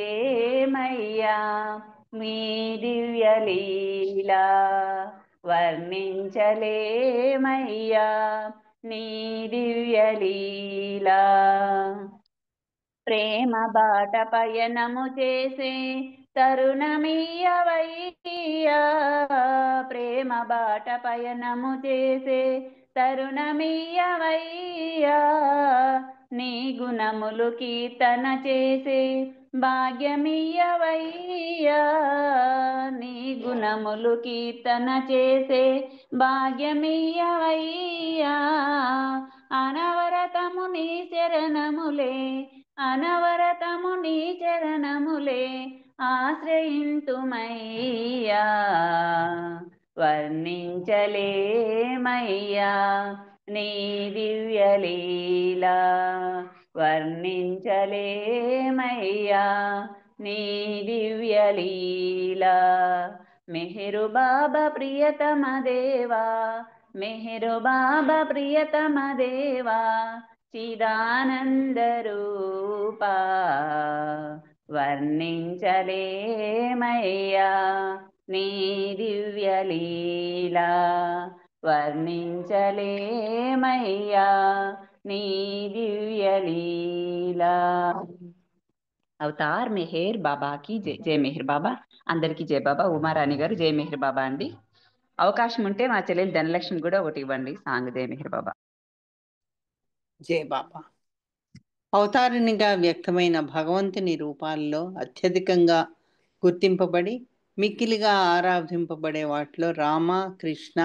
మీ దివ్యలీలా వర్ణించలేమయ్యా నీ దివ్యలీలా ప్రేమ బాట పయనము చేసే తరుణమీయవయ్యా ప్రేమ బాట పయనము చేసే తరుణమీయవయ్యా నీ గుణములు కీర్తన చేసే భాగ్యమీయవయ్యా నీ గుణములు కీర్తన చేసే భాగ్యమీయవయ్యా అనవరతము నీ శరణములే అనవరతము నీ చరణములే ఆశ్రయింతుమయ్యా వర్ణించలేమయ్యా నీ దివ్యలీలా వర్ణించలేమయ్యా నీ దివ్యలీలా మెహరు బాబా ప్రియతమ దేవా మెహరు బాబా ప్రియతమ దేవా చిదానందరూపా వర్ణించలేమయ్యా నీ దివ్యలీలా వర్ణించలేమయ్యా నీ దివ్యలీలా అవతార్ మెహర్ బాబాకి జై జై మెహర్ బాబా అందరికీ జై బాబా ఉమారాణి గారు జై మెహర్ బాబా అండి అవకాశం ఉంటే మా చెల్లెలు ధనలక్ష్మి కూడా ఒకటి ఇవ్వండి సాంగ్ జై మెహర్ బాబా జై బాబా. అవతారిణిగా వ్యక్తమైన భగవంతుని రూపాల్లో అత్యధికంగా గుర్తింపబడి మిక్కిలిగా ఆరాధింపబడే వాటిలో రామ కృష్ణ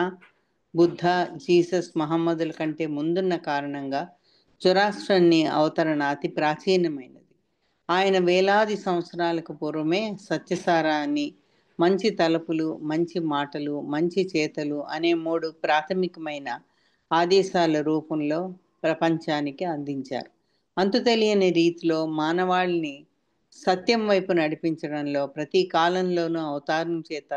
బుద్ధ జీసస్ మహమ్మదుల కంటే ముందున్న కారణంగా జొరాస్ట్రన్ని అవతరణ అతి ప్రాచీనమైనది. ఆయన వేలాది సంవత్సరాలకు పూర్వమే సత్యసారాన్ని మంచి తలపులు మంచి మాటలు మంచి చేతలు అనే 3 ప్రాథమికమైన ఆదేశాల రూపంలో ప్రపంచానికి అందించారు. అంతు తెలియని రీతిలో మానవాళిని సత్యం వైపు నడిపించడంలో ప్రతి కాలంలోనూ అవతారం చేత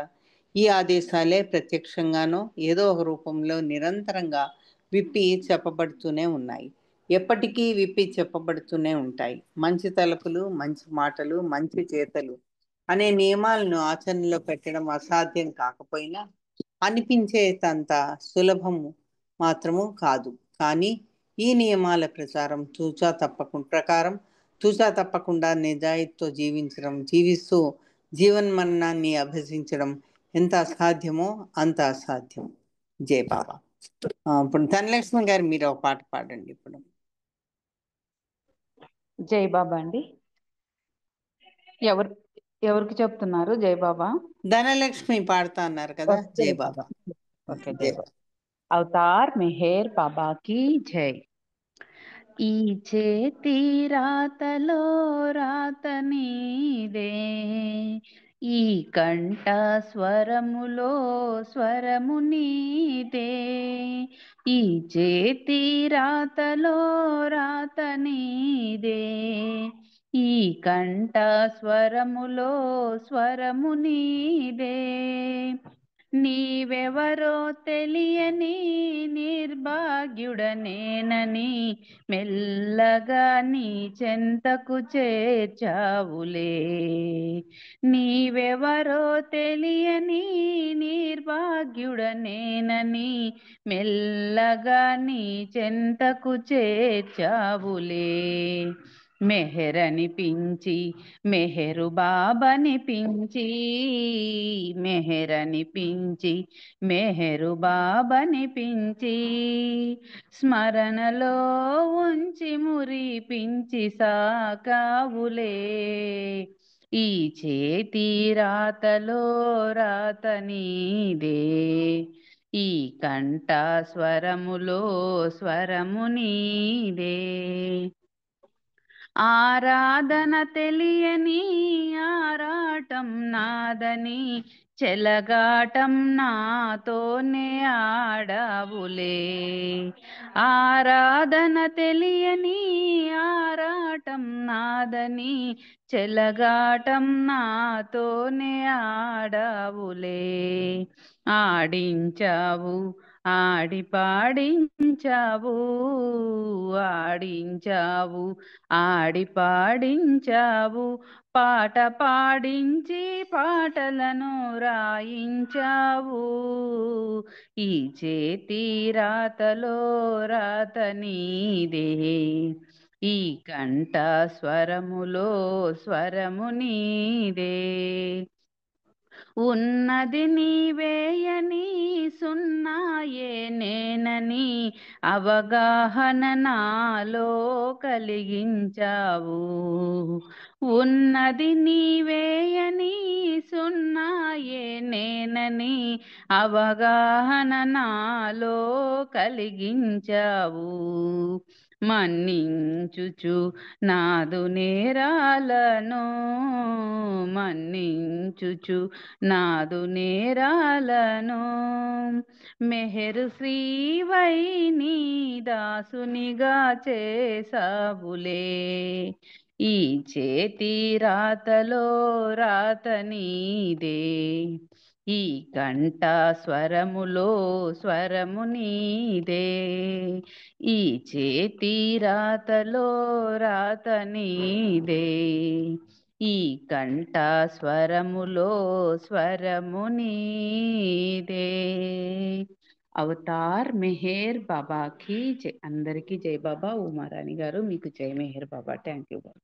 ఈ ఆదేశాలే ప్రత్యక్షంగానో ఏదో ఒక రూపంలో నిరంతరంగా విప్పి చెప్పబడుతూనే ఉన్నాయి, ఎప్పటికీ విప్పి చెప్పబడుతూనే ఉంటాయి. మంచి తలపులు మంచి మాటలు మంచి చేతలు అనే నియమాలను ఆచరణలో పెట్టడం అసాధ్యం కాకపోయినా అనిపించేంత సులభము మాత్రము కాదు. కానీ ఈ నియమాల ప్రకారం తూచా తప్పకుండా నిజాయితీతో జీవిస్తూ జీవన్మరణాన్ని అభ్యసించడం ఎంత అసాధ్యమో అంత అసాధ్యం. జై బాబా. ఇప్పుడు ధనలక్ష్మి గారు మీరు ఒక పాట పాడండి. ఇప్పుడు జై బాబా అండి ఎవరికి చెప్తున్నారు జై బాబా ధనలక్ష్మి పాడుతా అన్నారు కదా. జై బాబా. ఓకే జై బాబా. అవతార్ మెహర్ బాబా की జై. ఈ చేతి రాతలో రాత నీదే ఈ కంఠ స్వరములో స్వరము నీదే ఈ చేతి రాతలో రాత నీదే ఈ కంఠ స్వరములో స్వరము నీదే నీవెవరో తెలియని నిర్భాగ్యుడనేనని మెల్లగా నీ చెంతకు చేర్చావులే నీవెవరో తెలియని నిర్భాగ్యుడనేనని మెల్లగా నీ చెంతకు చేర్చావులే మెహరనిపించి మెహరు బాబనిపించి మెహరనిపించి మెహరు బాబనిపించి స్మరణలో ఉంచి మురిపించి సాకావులే ఈ చేతి రాతలో రాత నీదే ఈ కంఠ స్వరములో స్వరము నీదే ఆరాధన తెలియని ఆరాటం నాదని చెలగాటం నాతోనే ఆడవులే. ఆరాధన తెలియని ఆరాటం నాదని చెలగాటం నాతోనే ఆడవులే. ఆడించావు ఆడి పాడించావు, ఆడించావు ఆడి పాడించావు, పాట పాడించి పాటలను రాయించావు. ఈ చేతి రాతలో రాత నీదే, ఈ కంఠ స్వరములో స్వరము నీదే. ఉన్నది నీవేయని సున్నాయే నేనని అవగాహన నాలో కలిగించావు. ఉన్నది నీవేయని సున్నాయే నేనని అవగాహన నాలో కలిగించావు. మన్నించుచు నాదు నేరాలను, మన్నించుచు నాదు నేరాలను, మెహరు శ్రీవై నీ దాసునిగా చేసావులే. ఈ చేతి రాతలో రాత నీదే, ఈ కంఠ స్వరములో స్వరము నీదే. ఈ చేతి రాతలో రాత నీదే, ఈ కంఠ స్వరములో స్వరము నీదే. అవతార్ మెహర్ బాబాకి జై. అందరికీ జై బాబా. ఉమారాణి గారు మీకు జై మెహర్ బాబా. థ్యాంక్ యూ బాబా.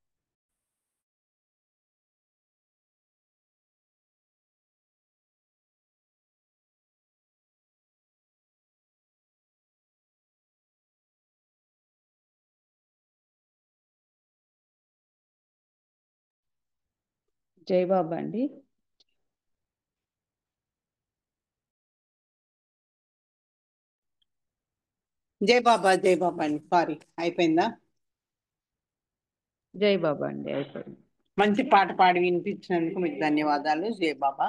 జై బాబా అండి. జై బాబా అండి. సారీ, అయిపోయిందా? జై బాబా అండి, అయిపోయింది. మంచి పాట పాడి వినిపించినందుకు మీకు ధన్యవాదాలు. జై బాబా.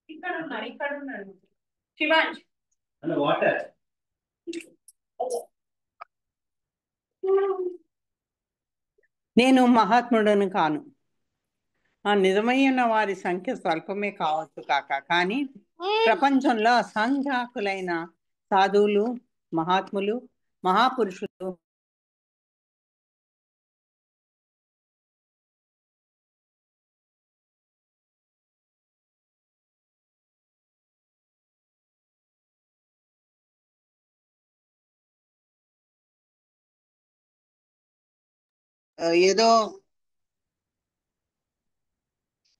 ఇక్కడ ఉన్నాడు శివాంష్. నేను మహాత్ముడను కాను. నిజమైన వారి సంఖ్య స్వల్పమే కావచ్చు కాక, కానీ ప్రపంచంలో అసంఖ్యాకులైన సాధువులు, మహాత్ములు, మహాపురుషులు ఏదో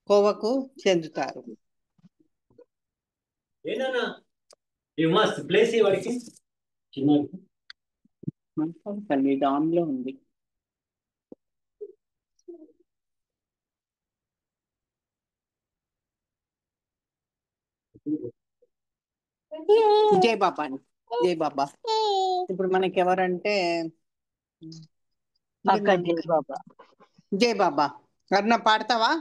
కోవకు చెందుతారు. దానిలో ఉంది. జై బాబా అండి. జై బాబా. ఇప్పుడు మనకి ఎవరంటే అక్క జై బాబా. జై బాబా. అరుణ పాడతావా?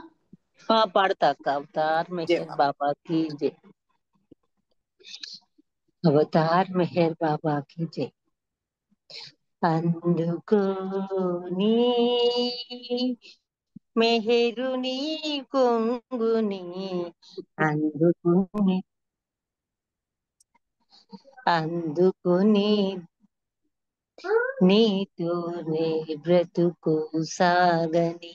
పాడతా అక్క. అవతార్ మెహర్ బాబా की जय. అవతార్ మెహర్ బాబా की जय. అందుకో నీ మెహరుని కొంగుని, అందుకుని అందుకుని నీతోనే బ్రతుకు సాగని.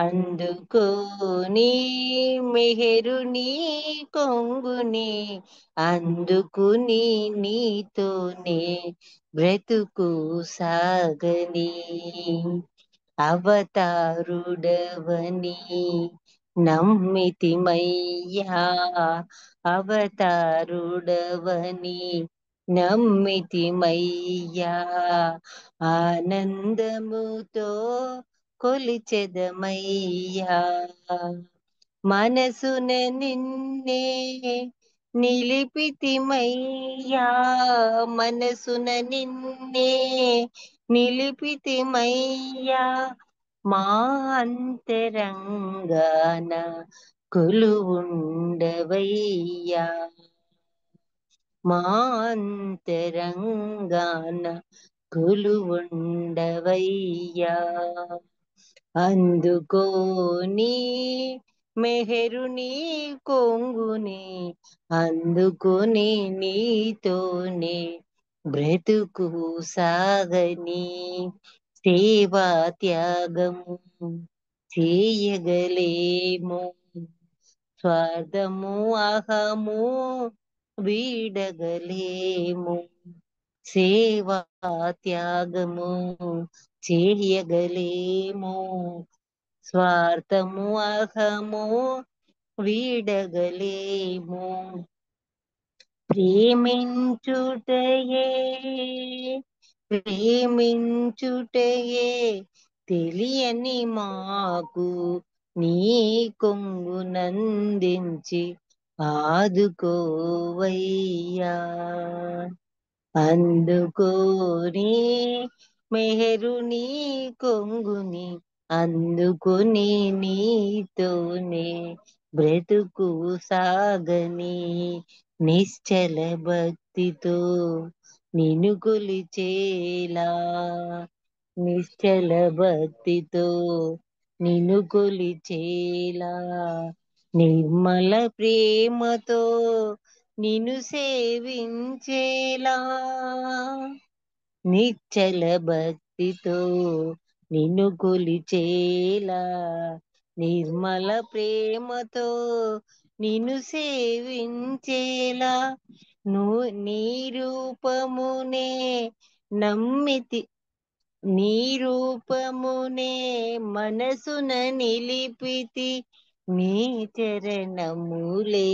అందుకోని మెహరుని కొంగుని, అందుకుని నీతోనే బ్రతుకు సాగని. అవతారుడవని నమ్మితిమయ్యా, అవతారుడవని నమ్మితిమయ్యా. ఆనందముతో కొలిచెదమయ్యా, మనసున నిన్నే నిలిపితిమయ్యా, మనసున నిన్నే నిలిపితిమయ్యా మా అంతరంగాన కొలువుండవయ్యా మా అంతరంగాన కొలువుండవయ్యా అందుకోని మెహరుని కొంగుని అందుకొని నీతోనే బ్రతుకు సాగని సేవా త్యాగము చేయగలేము స్వార్థము అహము వీడగలేము సేవా త్యాగము చేయగలేము స్వార్థము అహము వీడగలేము ప్రేమించుటయే ప్రేమించుటయే తెలియని మాకు నీ కొంగునందించి ఆదుకోవయ్యా అందుకోని మెహరుని కొంగుని అందుకొని నీతోనే బ్రతుకు సాగని నిశ్చల భక్తితో నిన్ను కొలిచేలా నిశ్చల భక్తితో నిన్ను కొలిచేలా నిర్మల ప్రేమతో నిన్ను సేవించేలా నిశ్చల భక్తితో నిన్ను కొలిచేలా నిర్మల ప్రేమతో నిన్ను సేవించేలా నీ రూపమునే నమ్మితి నీ రూపమునే మనసున నిలిపితి నీ చరణములే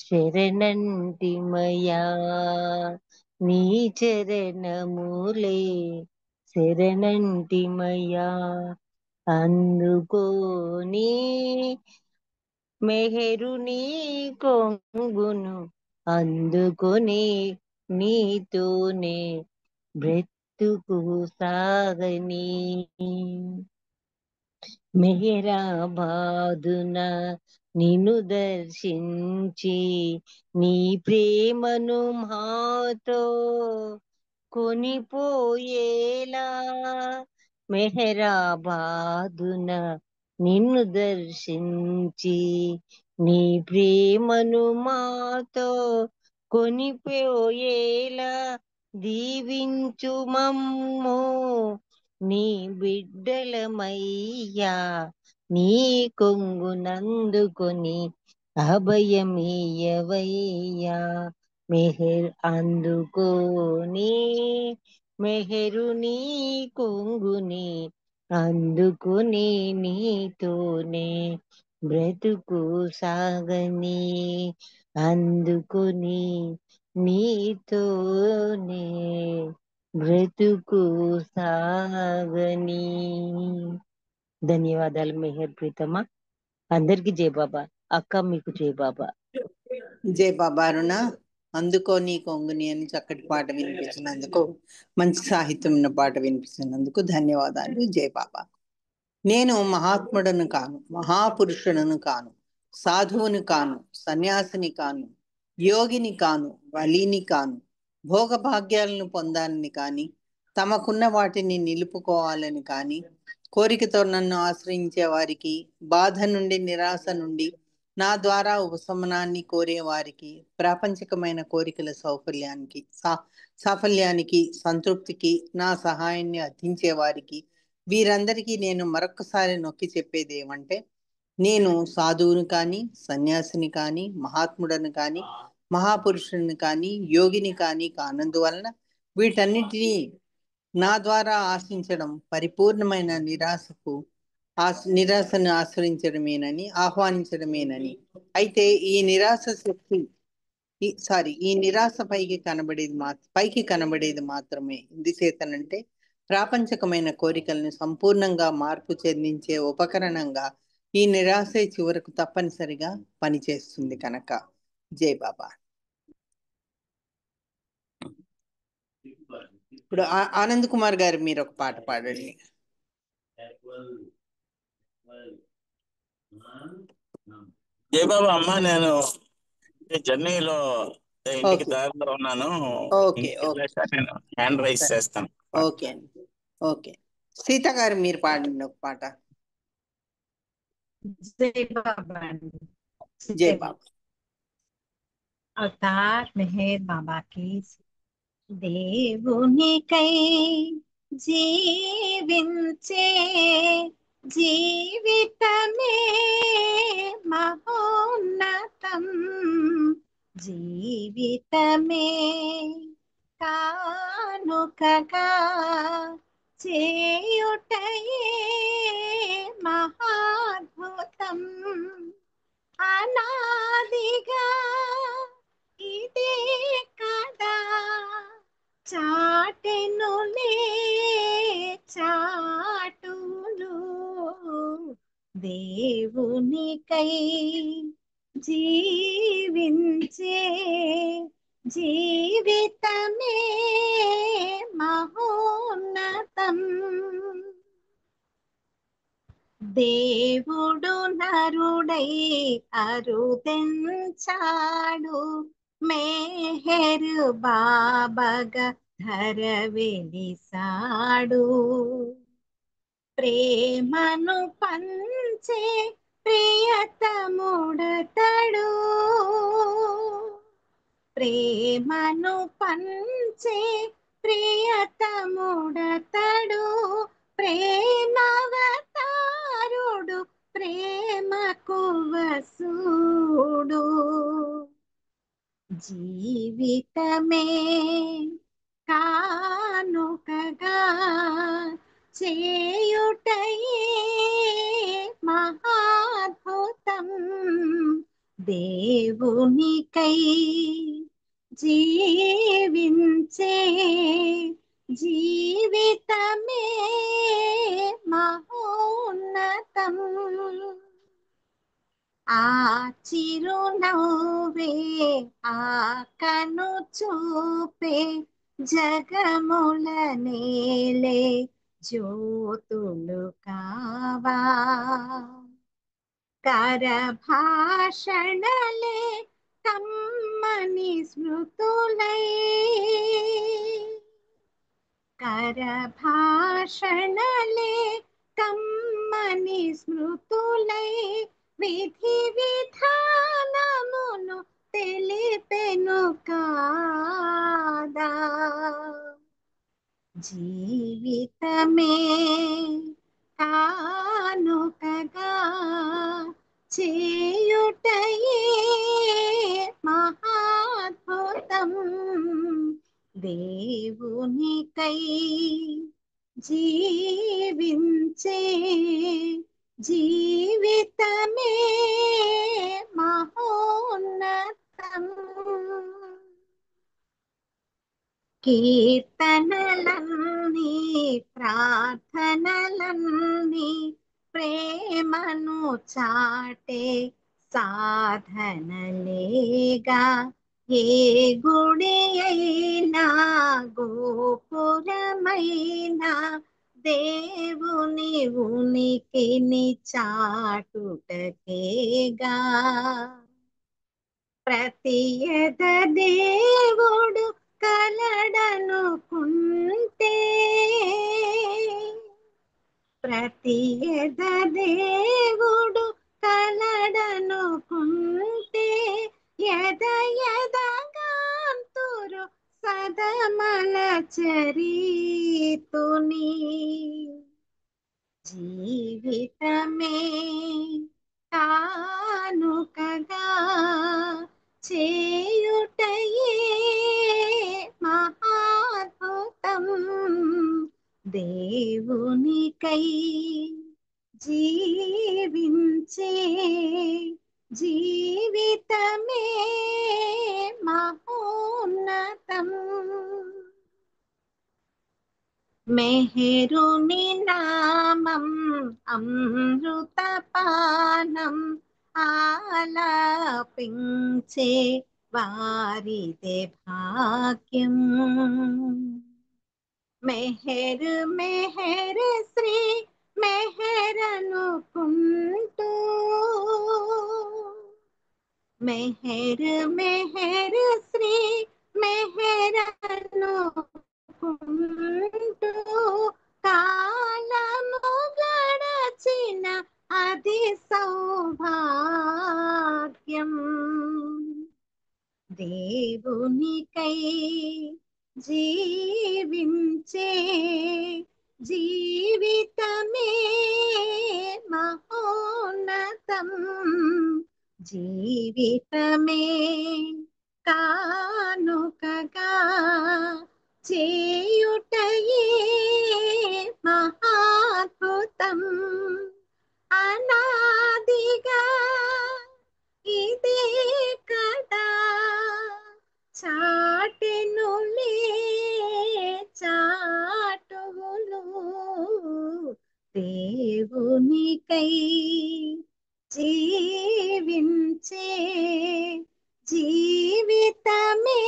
శరణంటిమయా నీ చరణములే శరణంటిమయా అందుకోని మెహరుని కొంగును అందుకొని నీతోనే బ్రతుకు సాగని మెహరాబాదున నిన్ను దర్శించి నీ ప్రేమను మాతో కొనిపోయేలా మెహరాబాదున నిన్ను దర్శించి నీ ప్రేమను మాతో కొనిపోయేలా దీవించు మమ్ము నీ బిడ్డలమయ్యా నీ కొంగునందుకొని అభయమీయవయ్యా మెహర్ అందుకోని మెహరుని కొంగుని అందుకుని నీతోనే బ్రతుకు సాగని అందుకుని నీతోనే బ్రతుకు సాగని ధన్యవాదాలు మెహర్ ప్రీతమ్మ అందరికి జై బాబా అక్క మీకు జై బాబా జై బాబా అరుణ అందుకో నీ కొంగుని అని చక్కటి పాట వినిపించినందుకు మంచి సాహిత్యం ఉన్న పాట వినిపించినందుకు ధన్యవాదాలు జై బాబా నేను మహాత్ముడను కాను మహాపురుషుడను కాను సాధువుని కాను సన్యాసిని కాను యోగిని కాను వలీని కాను భోగభాగ్యాలను పొందాలని కానీ తమకున్న వాటిని నిలుపుకోవాలని కానీ కోరికతో నన్ను ఆశ్రయించే వారికి బాధ నుండి నిరాశ నుండి నా ద్వారా ఉపశమనాన్ని కోరే వారికి ప్రాపంచికమైన కోరికల సాఫల్యానికి సంతృప్తికి నా సహాయాన్ని అందించే వారికి వీరందరికీ నేను మరొక్కసారి నొక్కి చెప్పేది ఏమంటే నేను సాధువుని కానీ సన్యాసిని కానీ మహాత్ముడను కానీ మహాపురుషుని కానీ యోగిని కానీ కానందువలన వీటన్నిటినీ నా ద్వారా ఆశించడం పరిపూర్ణమైన నిరాశను ఆహ్వానించడమేనని అయితే ఈ నిరాశ పైకి కనబడేది మాత్రమే ఎందుచేతనంటే ప్రాపంచకమైన కోరికలను సంపూర్ణంగా మార్పు చెందించే ఉపకరణంగా ఈ నిరాశే చివరకు తప్పనిసరిగా పనిచేస్తుంది కనుక జై బాబా ఇప్పుడు ఆనంద్ కుమార్ గారు మీరు ఒక పాట పాడండి. జై బాబా అమ్మ, నేను జర్నీలో ఇంటికి ఓకే దారిలో ఉన్నాను. ఓకే ఇంటికి ఓకే వెళ్ళాక నేను హ్యాండ్ రైస్ సరే చేస్తాను. ఓకే అండి ఓకే. సీత గారు మీరు పాడండి ఒక పాట. జై బాబా అండి. జై జై బాబా. అవతార్ మెహర్ బాబా की దేవునికై జీవించే జీవితమే మహోన్నతం, జీవితమే కానుకగా చేయుటయే మహాద్భుతం. అనాదిగా ఇదే కదా చాటెనులే చాటులు, దేవునికై జీవించే జీవితమే మహోన్నతం. దేవుడు నరుడై అరుదెంచాడు, మెహరు బాబగా ధర వెలిసాడు. ప్రేమను పంచే ప్రియతముడతడు, ప్రేమను పంచే ప్రియతముడతడు, ప్రేమవతారుడు ప్రేమకు వసుడు. జీవితమే కానుకగా చేయుటయే మహాద్భుతం. దేవునికై జీవించే జీవితమే మహోన్నతం. ఆ చిరునవ్వే ఆ కను చూపే జగముల నేలే జ్యోతులు కావా. కరభాషణలే కమ్మని స్మృతులై, కరభాషణలే కమ్మని స్మృతులై, విధి విధానమును తెలిపెను కాదా. జీవితమే కానుకగా చేయుటయే మహాద్భుతం. దేవునికై జీవించే జీవితమే మహోన్నతం. కీర్తనలన్నీ ప్రార్థనలన్నీ ప్రేమను చాటే సాధనలేగా. ఏ గుడి అయినా గోపురమైనా దేవుని ఉనికిని చాటుటకేగా. ప్రతి ఎద దేవుడు కలడనుకుంటే, ప్రతి ఎద దేవుడు కలడనుకుంటే, ఎద ఎదగాంతురు సదమల చరితుని. జీవితమే కానుకగా చేయుటయే మహాద్భుతం. దేవునికై జీవించే జీవితమే మహోన్నతం. మెహరుని నామం అమృతపానం ఆలాపించే వారిదే భాగ్యం. మెహర్ మెహర్ శ్రీ మెహరనుకుంటూ మెహర్ మెహర్ శ్రీ మెహరనుకుంటూ కాలము గడచిన అది సౌభాగ్యం దేవునికై జీవించే జీవితమే మహోన్నతం జీవితమే కానుకగా చేయుటయే మహాద్భుతం అనాదిగా ఇదే కదా చాటెనులే చాటువులు దేవునికై జీవించే జీవితమే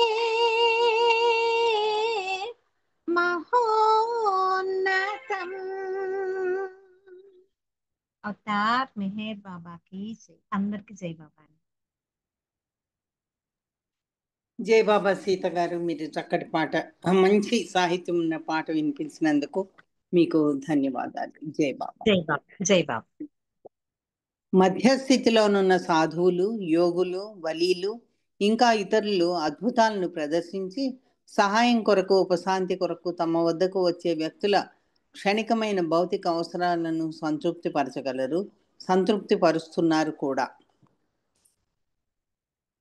మహోన్నతం. అవతార్ మెహర్ బాబాకి జై. అందరికి జై బాబా. జై బాబా. సీత గారు, మీరు చక్కటి పాట, మంచి సాహిత్యం ఉన్న పాట వినిపించినందుకు మీకు ధన్యవాదాలు. జై బాబా. జై బాబా. జై బాబా. మధ్యస్థితిలోనున్న సాధువులు, యోగులు, వలీలు ఇంకా ఇతరులు అద్భుతాలను ప్రదర్శించి సహాయం కొరకు, ఉపశాంతి కొరకు తమ వద్దకు వచ్చే వ్యక్తుల క్షణికమైన భౌతిక అవసరాలను సంతృప్తి పరచగలరు, సంతృప్తి పరుస్తున్నారు కూడా.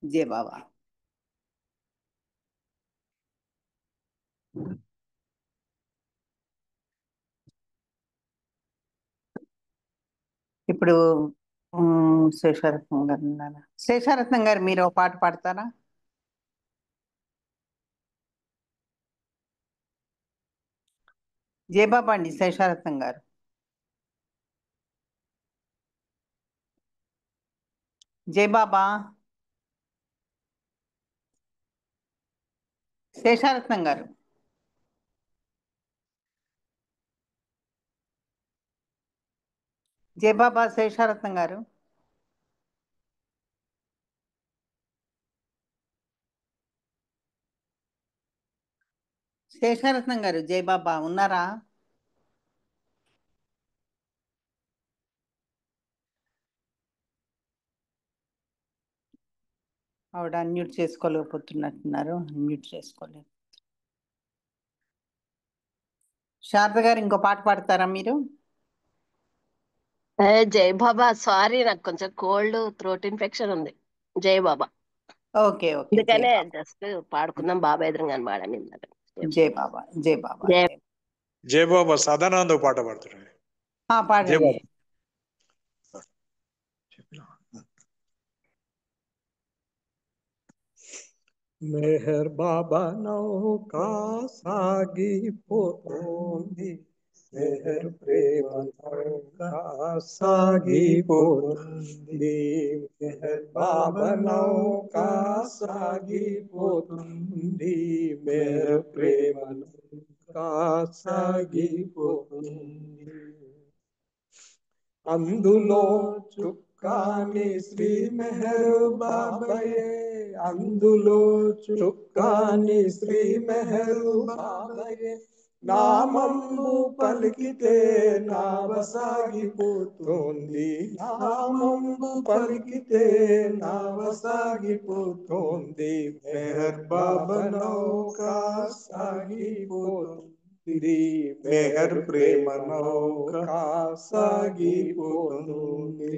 జై బాబా. ఇప్పుడు శేషారత్నం గారు ఉన్నారా? శేషారత్నం గారు, మీరు ఒక పాట పాడతారా? జై బాబా అండి. శేషారత్నం గారు, జై బాబా. శేషారత్నం గారు, జై బాబా. శేషారత్నం గారు, శేషారత్నం గారు, జై బాబా ఉన్నారా? ఆవిడ అన్మ్యూట్ చేసుకోలేకపోతున్నట్టున్నారు. అన్మ్యూట్ చేసుకోలేదు. శారద గారు, ఇంకో పాట పాడతారా మీరు? జై బాబా. సారీ, నాకు కొంచెం కోల్డ్, థ్రోట్ ఇన్ఫెక్షన్ ఉంది. జై బాబా. Okay okay. అందుకనే జస్ట్ పాడుకుందాం బాబా ఎదురుగాని పాడని. జై బాబా. జై బాబా. జై బాబా. సదానంద పాట పాడుతున్నాడు. పాడండి. మెహర్ బాబా నౌకా సాగిపోతోంది, మెహర్ ప్రేమ నౌకా సాగిపోతుంది, మెహర్ బాబా నౌకా సాగిపోతుంది, మెహర్ ప్రేమ నౌకా సాగిపోతుంది. అందులో చుక్కాని శ్రీ మెహర్ బాబాయే, అందులో చుక్కాని శ్రీ మెహర్ బాబాయే, నామంబు పలికితే నావ సాగిపోతోంది, నామంబు పలికితే నావ సాగిపోతోంది, మెహర్ బాబా నౌకా సాగిపోతుంది, మెహర్ ప్రేమ నౌకా సాగిపోతుంది.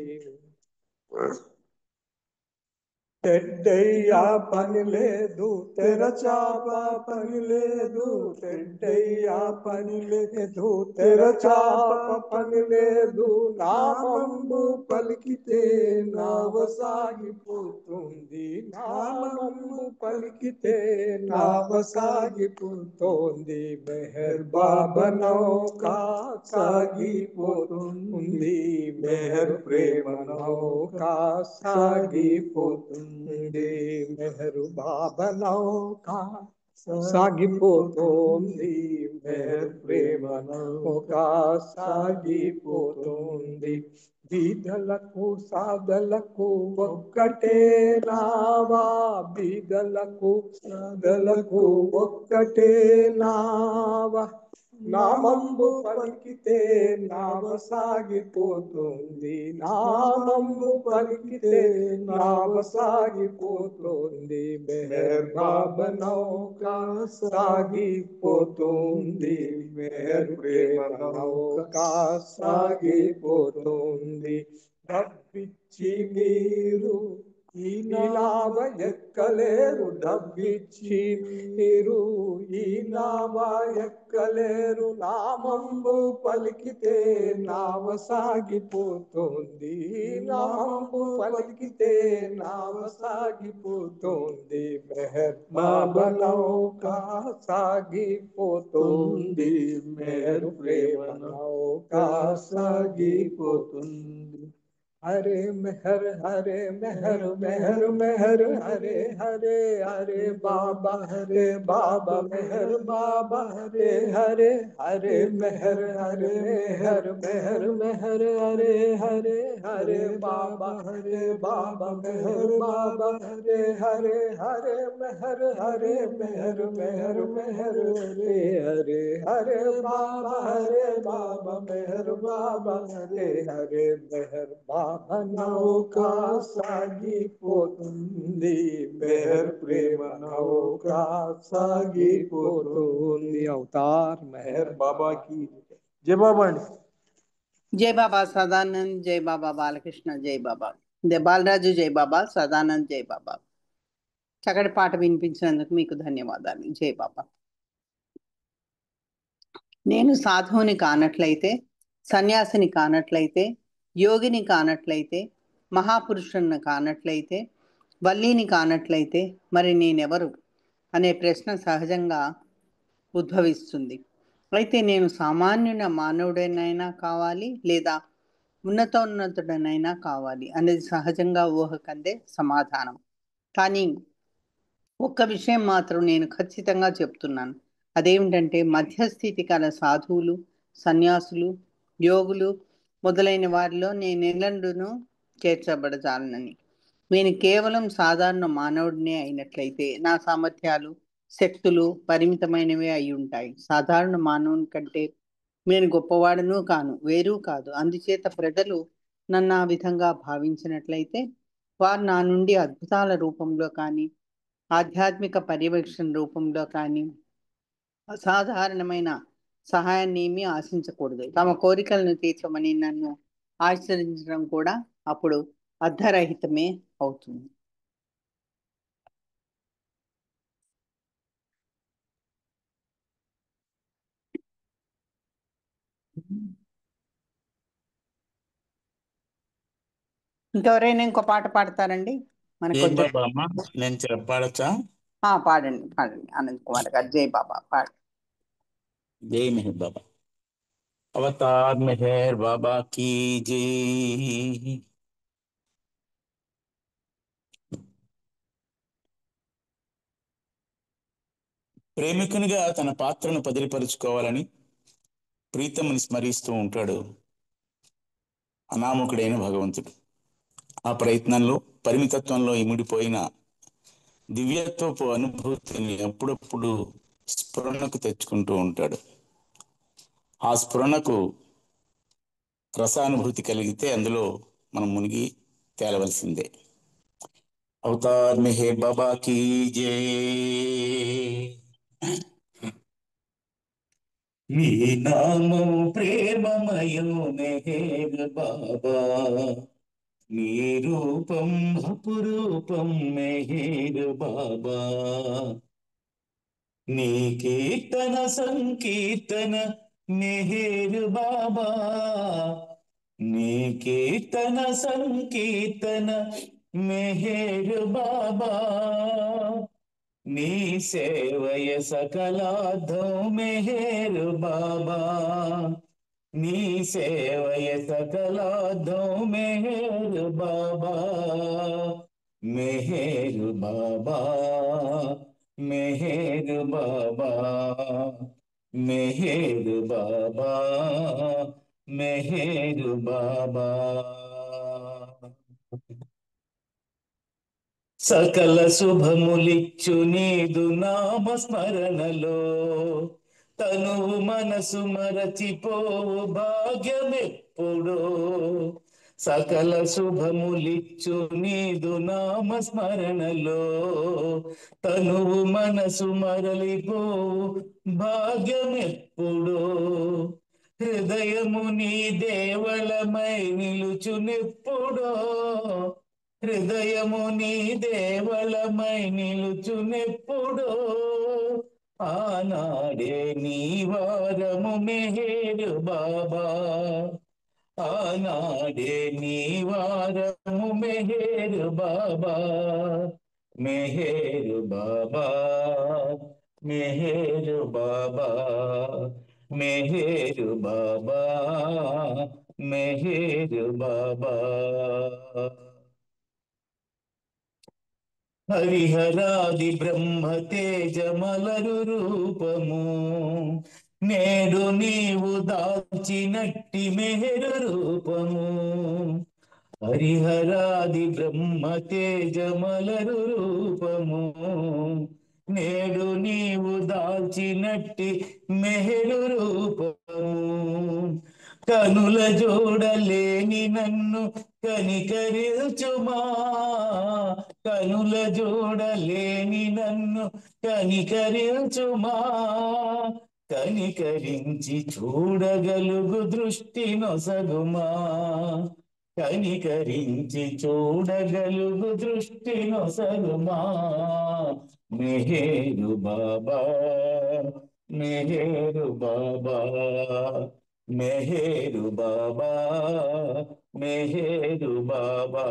తెడ్డయ్యా పని లేదు, తెరచాప పని లేదు, తెడ్డయ్యా పని లేదు, తెరచాప పని లేదు, నామంబు పలికితే నావ సాగిపోతుంది, నామంబు పలికితే నావ సాగిపోతుంది, మెహర్ బాబా నౌకా సాగిపోతుంది, మెహర్ ప్రేమ నౌకా సాగిపోతుంది, మెహర్ బాబా నౌకా సాగిపోతోంది మెహర్ ప్రేమ నౌక సాగిపోతోంది. బీదలకు సాదలకు ఒక్కటే నావా, బీదలకు సాదలకు ఒక్కటే నావా, నామంబు పలికితే నావ సాగిపోతుంది, నామంబు పలికితే నావ సాగిపోతుంది. మెహర్ బాబా నౌక సాగిపోతుంది, మెహర్ ప్రేమ నౌక సాగిపోతుంది. డబ్బిచ్చి మీరు ఈ నావ ఎక్కలేరు, డబ్బిచ్చి మీరు ఈ నావ ఎక్కలేరు, నామంబు పలికితే నావ సాగిపోతుంది, నామంబు పలికితే నావ సాగిపోతుంది. మెహర్ బాబా నౌక సాగిపోతుంది, మెహర్ ప్రేమ నౌక సాగిపోతుంది. హరే మెహర్ హరే మెహర్ మెహర్ మెహర్ హరే హరే, హరే బాబా మెహర్ బాబా హరే హరే, హరే మెహర్ హరే మెహర్ మెహర్ మెహర్ హరే హరే, హరే బాబా మెహర్ బాబా హరే హరే, హరే మెహర్ హరే మెహర్ మెహర్ మెహర్ హరే హరే, హరే బాబా మెహర్ బాబా హరే హరే. మెహర్ బాబా నౌక సాగిపోతుంది, మెహర్ ప్రేమ నౌక సాగిపోతుంది. అవతార్ మెహర్ బాబాకి జై బాబా అండి. జై బాబా సదానంద్, జై బాబా బాలకృష్ణ, జై బాబా బాలరాజు, జై బాబా సదానంద్, జై బాబా. చక్కటి పాట వినిపించినందుకు మీకు ధన్యవాదాలు. జై బాబా. నేను సాధువుని కానట్లయితే, సన్యాసిని కానట్లయితే, యోగిని కానట్లయితే, మహాపురుషుని కానట్లయితే, వల్లీని కానట్లయితే మరి నేనెవరు అనే ప్రశ్న సహజంగా ఉద్భవిస్తుంది. అయితే నేను సామాన్యున మానవుడనైనా కావాలి లేదా ఉన్నతోన్నతుడనైనా కావాలి అనేది సహజంగా ఊహకందే సమాధానం. కానీ ఒక్క విషయం మాత్రం నేను ఖచ్చితంగా చెప్తున్నాను. అదేమిటంటే మధ్యస్థితి గల సాధువులు, సన్యాసులు, యోగులు మొదలైన వారిలో నేనెన్నడూను చేర్చబడజాలనని. నేను కేవలం సాధారణ మానవుడినే అయినట్లయితే నా సామర్థ్యాలు, శక్తులు పరిమితమైనవే అయి ఉంటాయి. సాధారణ మానవుని కంటే నేను గొప్పవాడను కాను, వేరు కాదు. అందుచేత ప్రజలు నన్ను ఆ విధంగా భావించినట్లయితే వారు నా నుండి అద్భుతాల రూపంలో కానీ, ఆధ్యాత్మిక పర్యవేక్షణ రూపంలో కానీ అసాధారణమైన సహాయాన్ని ఏమీ ఆశించకూడదు. తమ కోరికలను తీర్చమని నన్ను ఆచరించడం కూడా అప్పుడు అర్ధరహితమే అవుతుంది. ఇంకెవరైనా ఇంకో పాట పాడతారండి? మనకు ఏం కొంచెం బాబా అమ్మ నేను పాడచ్చా? పాడండి పాడండి. ఆనంద్ కుమార్ గారు, జై బాబా పాడు. జై మెహర్ బాబా. అవతార్ మెహర్ బాబా కీ జై. ప్రేమికునిగా తన పాత్రను పదిలిపరుచుకోవాలని ప్రీతముని స్మరిస్తూ ఉంటాడు అనామకుడైన భగవంతుడు. ఆ ప్రయత్నంలో పరిమితత్వంలో ఇమిడిపోయిన దివ్యత్వపు అనుభూతిని ఎప్పుడప్పుడు స్ఫురణకు తెచ్చుకుంటూ ఉంటాడు. ఆ స్ఫురణకు రసానుభూతి కలిగితే అందులో మనం మునిగి తేలవలసిందే. అవతార్ మెహర్ బాబా కీ జై. నీ నామం ప్రేమమయం మెహర్ బాబా, నీ రూపం అపురూపం మెహర్ బాబా, నీ కీర్తన సంకీర్తన మెహర్ బాబా, నీ కీర్తన సంకీర్తన మెహర్ బాబా, నీ సేవయ సకలార్థం మెహర్ బాబా, నీ సేవయ సకలార్థం మెహర్ బాబా, మెహర్ బాబా, मेहर बाबा, मेहर बाबा, मेहर बाबा। సకల శుభములిచ్చు నీదు నామస్మరణలో తనువు మనసు మరచిపోవు భాగ్యమెప్పుడో. సకల శుభములిచ్చు నీదు నామస్మరణలో తనువు మనసు మరలిపోవు భాగ్యమెప్పుడో. హృదయము నీ దేవళమై నిలుచునెప్పుడో. హృదయము నీ దేవళమై నిలుచునెప్పుడో. ఆనాడే నీ వారము మెహేరు బాబా, ఆనాడే నీ వారము మెహేరు బాబా, మెహేరు బాబా, మెహేరు బాబా, మెహేరు బాబా, మెహేరు బాబా. హరిహరాది బ్రహ్మ తేజమలరు రూపము నేడు నీవు దాల్చినట్టి మెహరు రూపము. హరిహరాది బ్రహ్మ తేజమలరు రూపము నేడు నీవు దాల్చినట్టి మెహరు రూపము. కనుల జోడలేని నన్ను కనికరించుమా, కనుల జోడలేని నన్ను కనికరించుమా. కనికరించి చూడగలుగు దృష్టి నొసగుమా, కనికరించి చూడగలుగు దృష్టి నొసగుమా. మెహేరు బాబా, మెహేరు బాబా, మెహేరు బాబా, మెహేరు బాబా.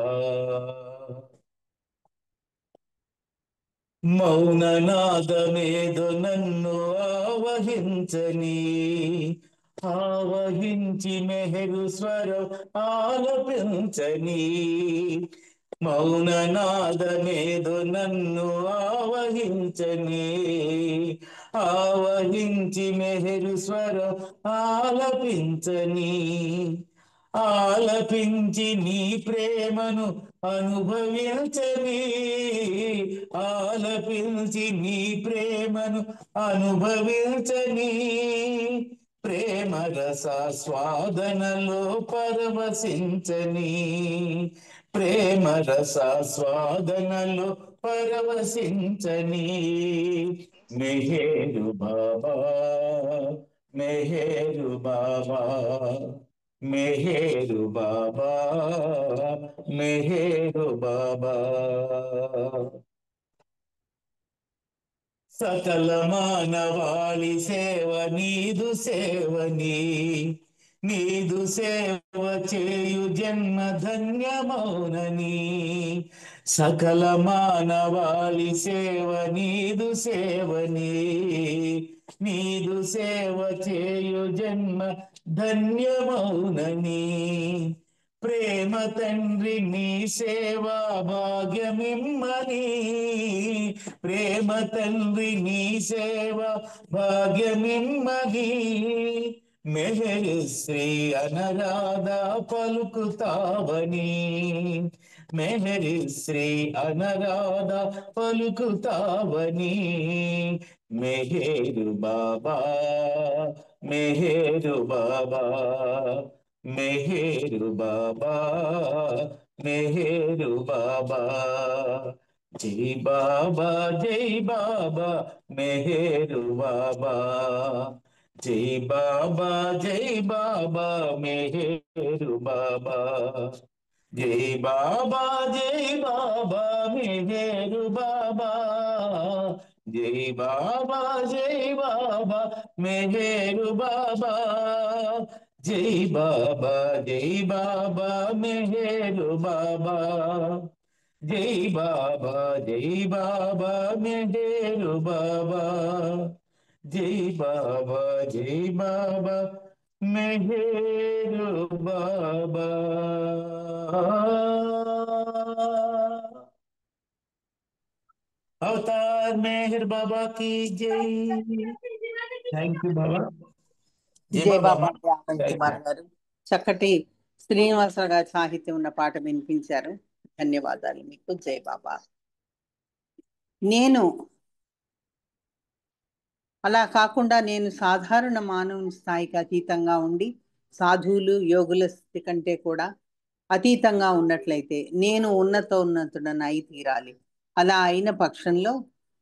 మౌననాదమేదో నన్ను ఆవహించని, ఆవహించి మెహరు స్వరం ఆలపించని. మౌననాదమేదో నన్ను ఆవహించని, ఆవహించి మెహరు స్వరం ఆలపించని. ఆలపించి నీ ప్రేమను అనుభవించని, ఆలపించి నీ ప్రేమను అనుభవించని. ప్రేమ రస స్వాదనలో పరవశించని, ప్రేమ రస స్వాదనలో పరవశించని. మెహేరు బాబా, మెహేరు బాబా, మెహేరు బాబా, మెహేరు బాబా. సకల మానవాళి సేవ నీదు సేవని, నీదు సేవ చేయు జన్మ ధన్యమౌనని. సకల మానవాళి సేవ నీదు సేవని, నీదు సేవ చేయు జన్మ ధన్యమౌనని. ప్రేమ తండ్రి నీ సేవా భాగ్యమిమ్మని, ప్రేమ తండ్రి నీ సేవా భాగ్యమిమ్మని. మెహరు శ్రీ అనరాధ పలుకుతావని, మెహరు శ్రీ అనరాధ పలుకుతావని. మెహేరు బాబా, మెహేరు బాబా, మెహేరు బాబా, మెహేరు బాబా. జై బాబా, జై బాబా, మెహేరు బాబా. జై బాబా, జై బాబా, మెహేరు బాబా. జై బాబా, జై బాబా, మెహేరు బాబా. జై బాబా, జై బాబా, మెహేరు బాబా. జై బాబా, జై బాబా, మెహేరు బాబా. జై బాబా, జై బాబా, మెహేరు బాబా. జై బాబా, జై బాబా, మెహేరు బాబా. అవతార్ మెహర్ బాబా की జై. థ్యాంక్ యూ బాబా. జై జై బాబా బాబా అమ్మ. Anand thank Kumar you. గారు చక్కటి శ్రీనివాసరావు గారి సాహిత్యం ఉన్న పాట వినిపించారు. ధన్యవాదాలు మీకు. జై బాబా. నేను అలా కాకుండా నేను సాధారణ మానవుని స్థాయికి అతీతంగా ఉండి సాధువులు యోగుల స్థితి కంటే కూడా అతీతంగా ఉన్నట్లయితే నేను ఉన్నతుడని అయి తీరాలి. అలా అయిన పక్షంలో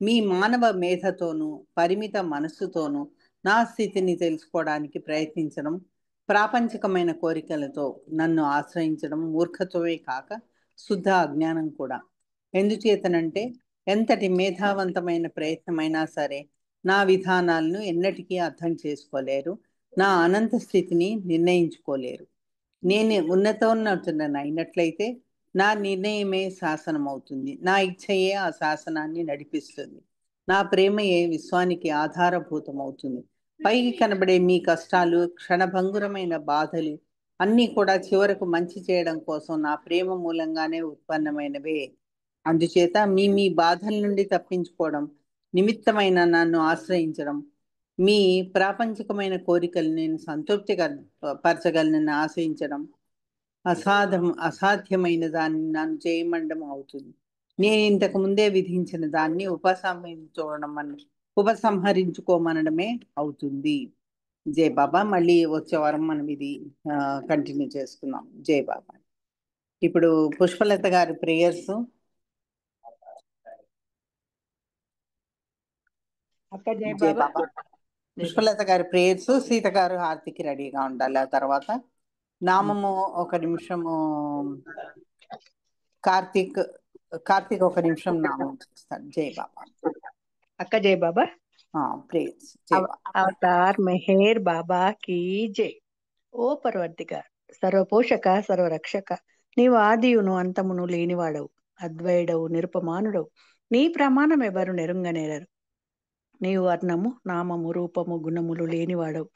మీ మానవ మేధతోనూ పరిమిత మనస్సుతోనూ నా స్థితిని తెలుసుకోవడానికి ప్రయత్నించడం, ప్రాపంచికమైన కోరికలతో నన్ను ఆశ్రయించడం మూర్ఖత్వమే కాక శుద్ధ అజ్ఞానం కూడా. ఎందుచేతనంటే ఎంతటి మేధావంతమైన ప్రయత్నమైనా సరే నా విధానాలను ఎన్నటికీ అర్థం చేసుకోలేరు, నా అనంత స్థితిని నిర్ణయించుకోలేరు. నేను ఉన్నతుడని అయినట్లయితే నా నిర్ణయమే శాసనం అవుతుంది, నా ఇచ్ఛయే ఆ శాసనాన్ని నడిపిస్తుంది, నా ప్రేమయే విశ్వానికి ఆధారభూతం అవుతుంది. పైకి కనబడే మీ కష్టాలు, క్షణభంగురమైన బాధలు అన్నీ కూడా చివరకు మంచి చేయడం కోసం నా ప్రేమ మూలంగానే ఉత్పన్నమైనవే. అందుచేత మీ బాధల నుండి తప్పించుకోవడం నిమిత్తమైన నన్ను ఆశ్రయించడం, మీ ప్రాపంచికమైన కోరికలు నేను సంతృప్తి పరచగలనని ఆశయించడం అసాధ్యమైన దాన్ని నన్ను చేయమండం అవుతుంది. నేను ఇంతకు ముందే విధించిన దాన్ని ఉపసంహరించుకోమనడమే అవుతుంది. జై బాబా. మళ్ళీ వచ్చే వారం మనం ఇది కంటిన్యూ చేసుకుందాం. జై బాబా. ఇప్పుడు పుష్పలత గారి ప్రేయర్స్. అక్క జై జై బాబా. బాబా. పుష్పలత గారి ప్రేయర్స్, సీత గారు హారతికి రెడీగా ఉండాలి. ఆ తర్వాత నామము ఒక నిమిషము కార్తీక్ ఒక నిమిషం నామం చేస్తాడు. జై బాబా. అక్క జై బాబా. ప్రేయర్స్. జై బాబా. అవతార్ మెహర్ బాబా కీ జై. ఓ పర్వర్తిగా సర్వపోషక సర్వరక్షక, నీవు ఆదియును అంతమును లేనివాడవు, అద్వైడవు నిరుపమానుడవు, నీ ప్రమాణం ఎవరు నెరుంగనేరరు. నీవు వర్ణము నామము రూపము గుణములు లేనివాడవు,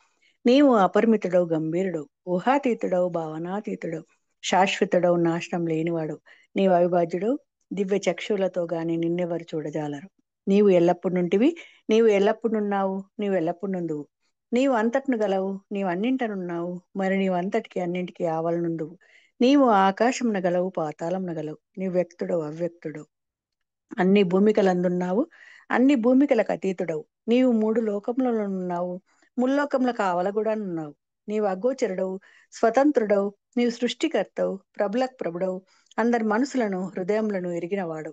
నీవు అపరిమితుడవు గంభీరుడవు, ఊహాతీతుడవు భావనాతీతుడవు, శాశ్వతుడవు నాశనం లేనివాడవు, నీవు అవిభాజ్యుడవు, దివ్య చక్షులతో గాని నిన్నెవరు చూడజాలరు. నీవు ఎల్లప్పుడు నుంటివి, నీవు ఎల్లప్పుడున్నావు, నీవు ఎల్లప్పుడు నుండువు, నీవు అంతటను గలవు, నీవు అన్నింటనున్నావు, మరి నీవు అంతటికి అన్నింటికి ఆవలనుందువు, నీవు ఆకాశమున గలవు పాతాళమున గలవు, నీవు వ్యక్తుడవు అవ్యక్తుడవు, అన్ని భూమికలందున్నావు, అన్ని భూమికలకు అతీతుడవు, నీవు మూడు లోకములలో ఉన్నావు, ముల్లోకములకు ఆవల కూడా ఉన్నావు, నీవు అగోచరుడవు స్వతంత్రుడవు, నీవు సృష్టికర్తవు ప్రభులకు ప్రభుడవు, అందరి మనసులను హృదయములను ఎరిగినవాడు,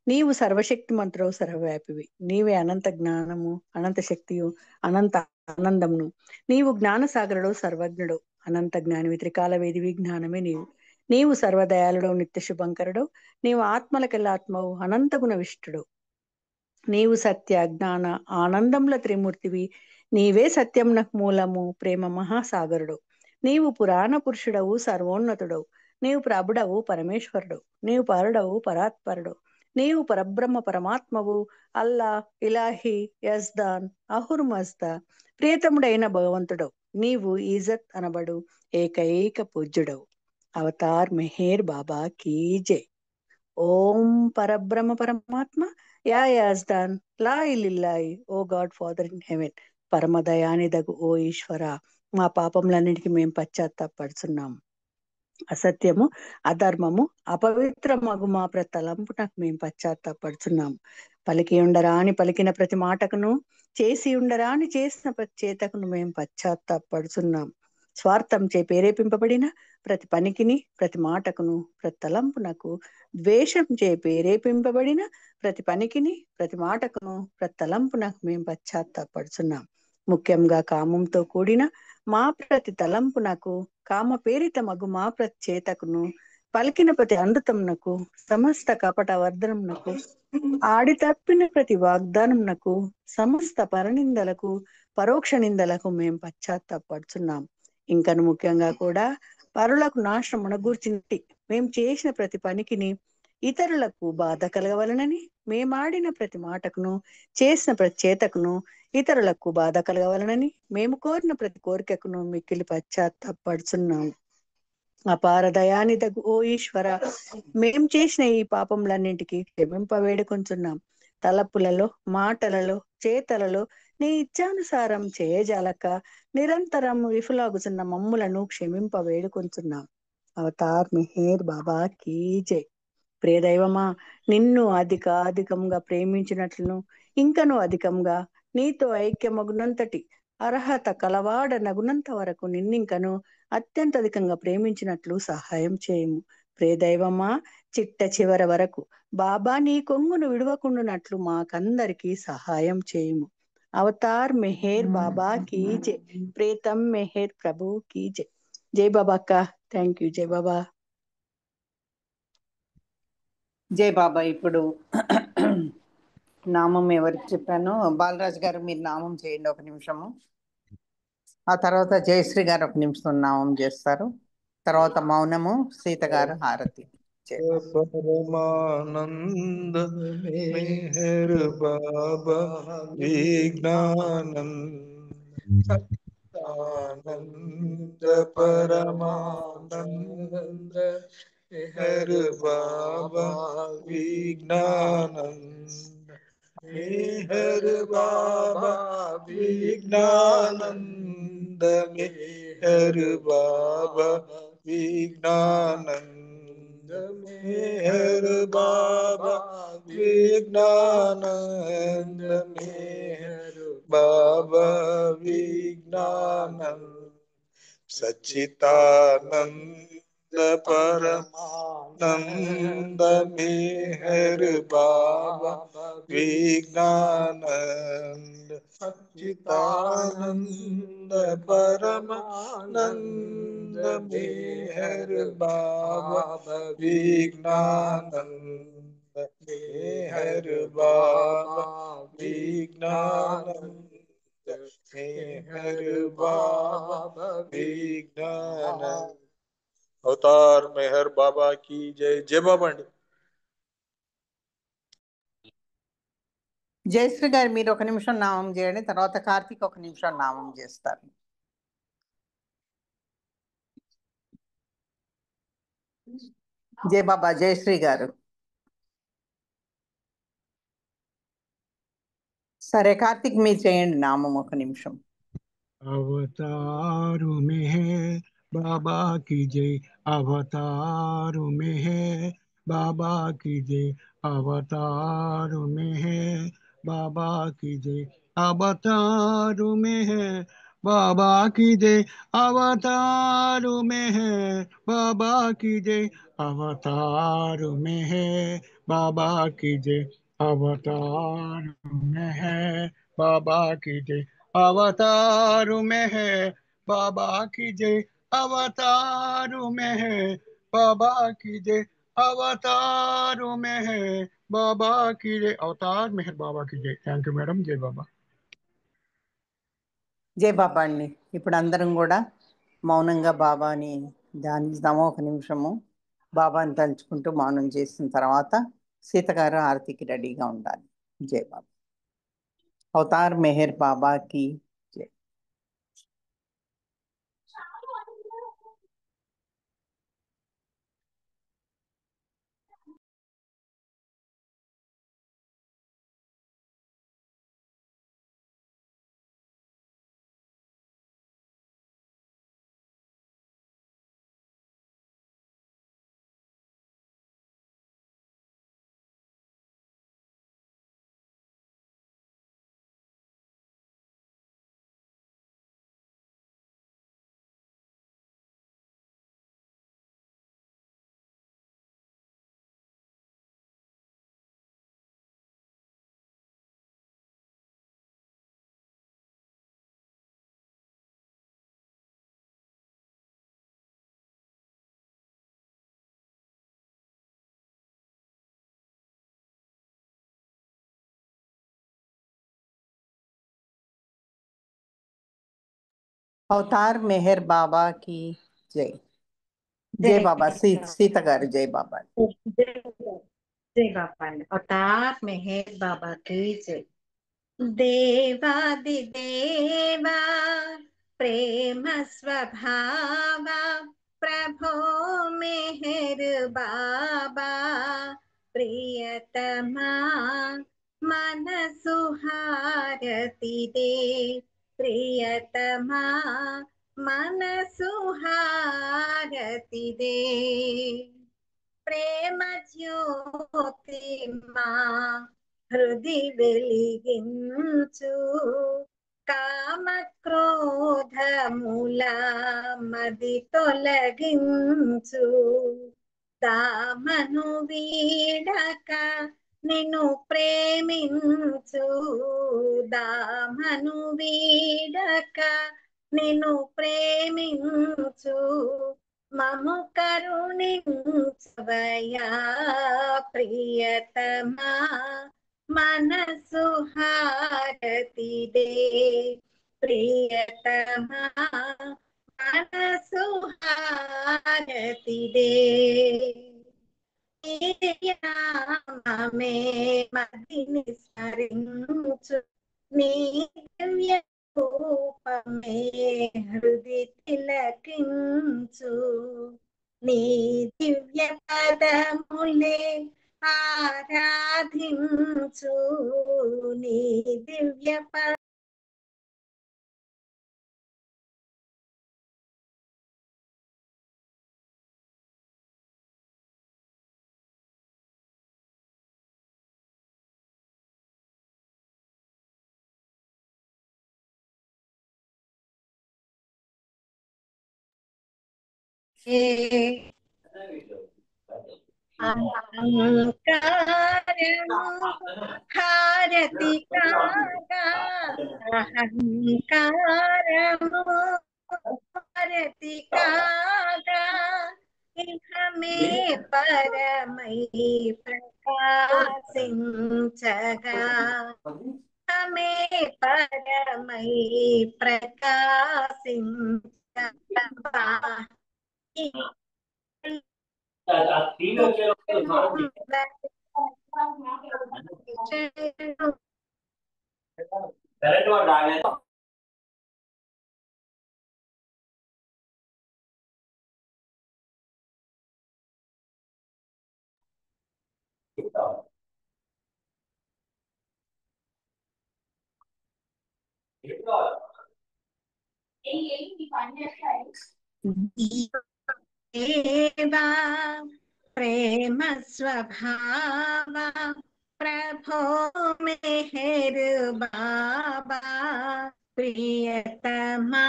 నీవు సర్వశక్తిమంతుడవు సర్వవ్యాపివి, నీవే అనంత జ్ఞానము అనంత శక్తియు అనంత ఆనందమును, నీవు జ్ఞానసాగరుడవు సర్వజ్ఞుడు అనంత జ్ఞానివి, త్రికాల వేదివి జ్ఞానమే నీవు, నీవు సర్వదయాళుడవు నిత్య శుభంకరుడవు, నీవు ఆత్మలకెల్లా ఆత్మవు అనంత గుణ విష్టుడు, నీవు సత్య జ్ఞాన ఆనందముల త్రిమూర్తివి, నీవే సత్యమునకు మూలము ప్రేమ మహాసాగరుడు, నీవు పురాణ పురుషుడవు సర్వోన్నతుడవు, నీవు ప్రభుడవు పరమేశ్వరుడు, నీవు పరుడవు పరాత్పరుడు, నీవు పరబ్రహ్మ పరమాత్మవు అల్లా ఇలాహి యజ్దాన్ అహుర్ మజ్దా ప్రియతముడైన భగవంతుడవు, నీవు ఈజత్ అనబడు ఏకైక పూజ్యుడవు. అవతార్ మెహర్ బాబా కీ జై. ఓం పరబ్రహ్మ పరమాత్మ యా యాజ్దాన్ లా ఇల్లిల్లాయి, O God Father in heaven, పరమదయానిదగు ఓ ఈశ్వర, మా పాపములన్నిటికీ మేము పశ్చాత్తాపడుచున్నాము. అసత్యము అధర్మము అపవిత్రమగు మా ప్రతి తలంపునకు మేము పశ్చాత్తాపడుచున్నాము. పలికి ఉండరా అని పలికిన ప్రతి మాటకును, చేసి ఉండరా అని చేసిన ప్రతి చేతకును మేము పశ్చాత్తాపడుచున్నాం. స్వార్థం చే ప్రేరేపింపబడిన ప్రతి పనికిని ప్రతి మాటకును ప్రతి తలంపునకు, ద్వేషం చే ప్రేరేపింపబడిన ప్రతి పనికిని ప్రతి మాటకును ప్రతి తలంపునకు మేము పశ్చాత్తాపడుచున్నాం. ముఖ్యంగా కామంతో కూడిన మా ప్రతి తలంపునకు, కామ పేరిత మగు మా ప్రతి చేతకును, పలికిన ప్రతి అమృతమునకు, సమస్త కపట వర్ధనమునకు, ఆడి తప్పిన ప్రతి వాగ్దానమునకు, సమస్త పరనిందలకు పరోక్ష నిందలకు మేము పశ్చాత్తాపడుచున్నాం. ఇంకను ముఖ్యంగా కూడా పరులకు నాశనమున గూర్చినట్టి మేము చేసిన ప్రతి పనికిని, ఇతరులకు బాధ కలగవలనని మేమాడిన ప్రతి మాటకును, చేసిన ప్రతి చేతకును ఇతరులకు బాధ కలగవలనని మేము కోరిన ప్రతి కోరికకును మిక్కిలి పశ్చాత్తాపడుచున్నాము. అపార దయానిదగు ఓ ఈశ్వర, మేం చేసిన ఈ పాపములన్నింటికి క్షమింప వేడుకొంచున్నాం. తలపులలో, మాటలలో, చేతలలో నీ ఇచ్చానుసారం చేయజాలక నిరంతరం విఫలాగుచున్న మమ్ములను క్షమింప వేడుకొంచున్నాం. అవతార్ మెహేర్ బాబా కీ జై. ప్రియదైవమా, నిన్ను అధికంగా ప్రేమించినట్లును ఇంకను అధికంగా నీతో ఐక్యమగునంతటి అర్హత కలవాడనగునంత వరకు నిన్నింకను అత్యంతధికంగా ప్రేమించినట్లు సహాయం చేయము. ప్రియదైవమా, చిట్ట చివరి వరకు బాబా నీ కొంగును విడవకుండునట్లు మాకందరికి సహాయం చేయము. అవతార్ మెహేర్ బాబా కీ జై. ప్రీతం మెహేర్ ప్రభు కీ జై. జై బాబా అక్క. Thank you. జై బాబా. జై బాబా. ఇప్పుడు నామం ఎవరికి చెప్పాను? బాలరాజు గారు మీరు నామం చేయండి ఒక నిమిషము. ఆ తర్వాత జయశ్రీ గారు ఒక నిమిషం నామం చేస్తారు. తర్వాత మౌనము, సీత గారు హారతి. परमानंद मेहर बाबा विज्ञानंद सच्चिदानंद परमानंद मेहर बाबा विज्ञानंद मेहर बाबा विज्ञानंद मेहर बाबा विज्ञानंद मेहर बाबा विज्ञानंद मेहर बाबा विज्ञानंद सच्चिदानंद परमानंद मेहर बाबा विज्ञानंद सच्चिदानंद परमानंद मेहर बाबा विज्ञानंद मेहर बाबा विज्ञानंद मेहर बाबा विज्ञानंद। अवतार मेहर बाबा की जय। जय बाबा अंडी। జయశ్రీ గారు మీరు ఒక నిమిషం నామం చేయండి. తర్వాత కార్తీక్ ఒక నిమిషం నామం చేస్తారు. జై బాబా. జయశ్రీ గారు. సరే కార్తీక్ మీరు చేయండి నామం ఒక నిమిషం. अवतारू में है बाबा की जय, अवतारू में है बाबा की जय, अवतारू में है बाबा की जय, अवतारू में है बाबा की जय, अवतारू में है बाबा की जय, अवतारू में है बाबा की जय, अवतारू में है बाबा की जय, अवतारू में है बाबा की जय, अवतारू में है बाबा की जय, अवतारू में है बाबा की जय, अवतार मेहर बाबा की जय। Thank you madam. జై బాబా. జై బాబా అండి. ఇప్పుడు అందరం కూడా మౌనంగా బాబాని ధ్యానిస్తాము ఒక నిమిషము. బాబాని తలుచుకుంటూ మౌనం చేసిన తర్వాత సీత గారు హారతికి రెడీగా ఉండాలి. జై బాబా. అవతార్ మెహర్ బాబాకి జై. అవతార్ మెహర్ బాబా కి జై. జై బాబా. సీత గారు జై బాబా. జై బాబా అండి. అవతార్ మెహర్ బాబా కి జై. దేవాది దేవా ప్రేమ స్వభావ ప్రభో మెహర్ బాబా ప్రియతమా మనసు హారతిదే ప్రియతమా మనసు హారతిదే ప్రేమ జ్యోతి మా హృది వెలిగించు కామ క్రోధముల మది తొలగించు దామను వీడక నిన్ను ప్రేమించు దామను వీడక నిన్ను ప్రేమించు మము కరుణించవయా ప్రియతమా మనసు హారతిదే ప్రియతమా మనసు హారతిదే నామే మదిని స్మరించు నీ దివ్య రూపమే హృది తిలకించు నీ దివ్య పదములే ఆరాధించు నీ దివ్య అహంకారము హారతి కాగా అహంకారము హారతి కాగా ఇహమే పరమై ప్రకాశించగా ఇహమే పరమై ప్రకాశించగా దేవా ప్రేమ స్వభావ ప్రభో మెహర్ బాబా ప్రియతమా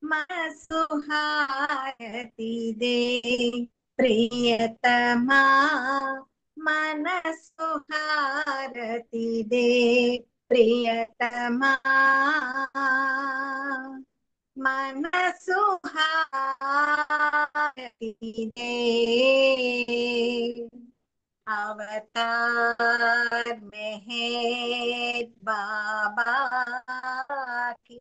మనసు హారతి దే ప్రియతమా మనసు హారతి దే ప్రియతమా మనసు హారతిదే అవతార్ మెహర్ బాబా की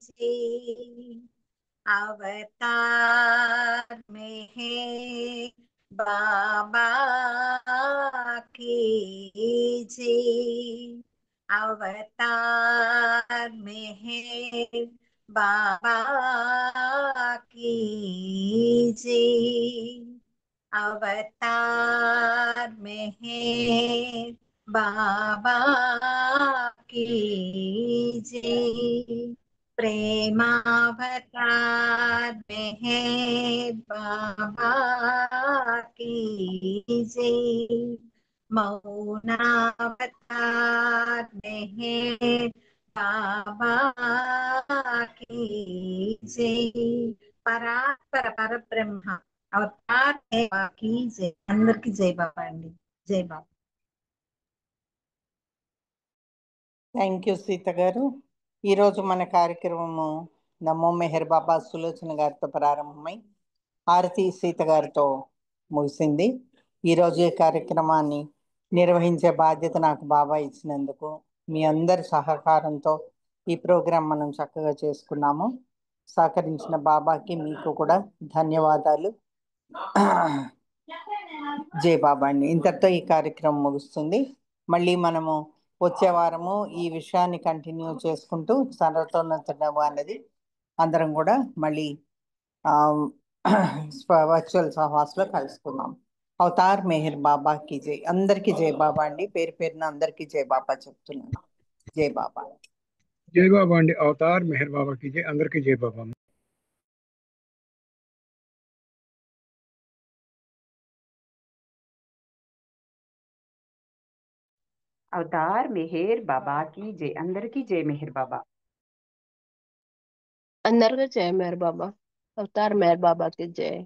जय अवतार मेहर बाबा की जय अवतार मेहर बाबा की जय अवतार मेहर बाबा की जय प्रेमावतार मेहर बाबा की जय मौनावतार मेहर बाबा की जय పరాత్పర పరబ్రహ్మ అవతార్ की जय అందరికి జై బాబా అండి జై బాబా థ్యాంక్ యూ సీత గారు. ఈరోజు మన కార్యక్రమము నమో మెహర్ బాబా సులోచన గారితో ప్రారంభమై ఆరతి సీత గారితో ముగిసింది. ఈరోజు ఈ కార్యక్రమాన్ని నిర్వహించే బాధ్యత నాకు బాబా ఇచ్చినందుకు మీ అందరి సహకారంతో ఈ ప్రోగ్రాం మనం చక్కగా చేసుకున్నాము. సహకరించిన బాబాకి మీకు కూడా ధన్యవాదాలు. జై బాబా అండి. ఇంతటితో ఈ కార్యక్రమం ముగుస్తుంది. మళ్ళీ మనము వచ్చే వారము ఈ విషయాన్ని కంటిన్యూ చేసుకుంటూ సర్వతోన్నతుడవు అన్నది అందరం కూడా మళ్ళీ వర్చువల్ సహవాసంలో కలుసుకుందాం. అవతార్ మెహర్ బాబాకి జై. అందరికీ జై బాబా అండి. పేరు పేరున అందరికీ జై బాబా చెప్తున్నాను. జై బాబా. జై బాబా అండి. అవతార్ మెహర్ బాబాకి జై. అందరికీ జై బాబా. అవతార్ మెహర్ బాబాకి జై. అందరికీ జై మెహర్ బాబా. అందరికీ జై मेहर बाबा. अवतार मेहर बाबा की जय.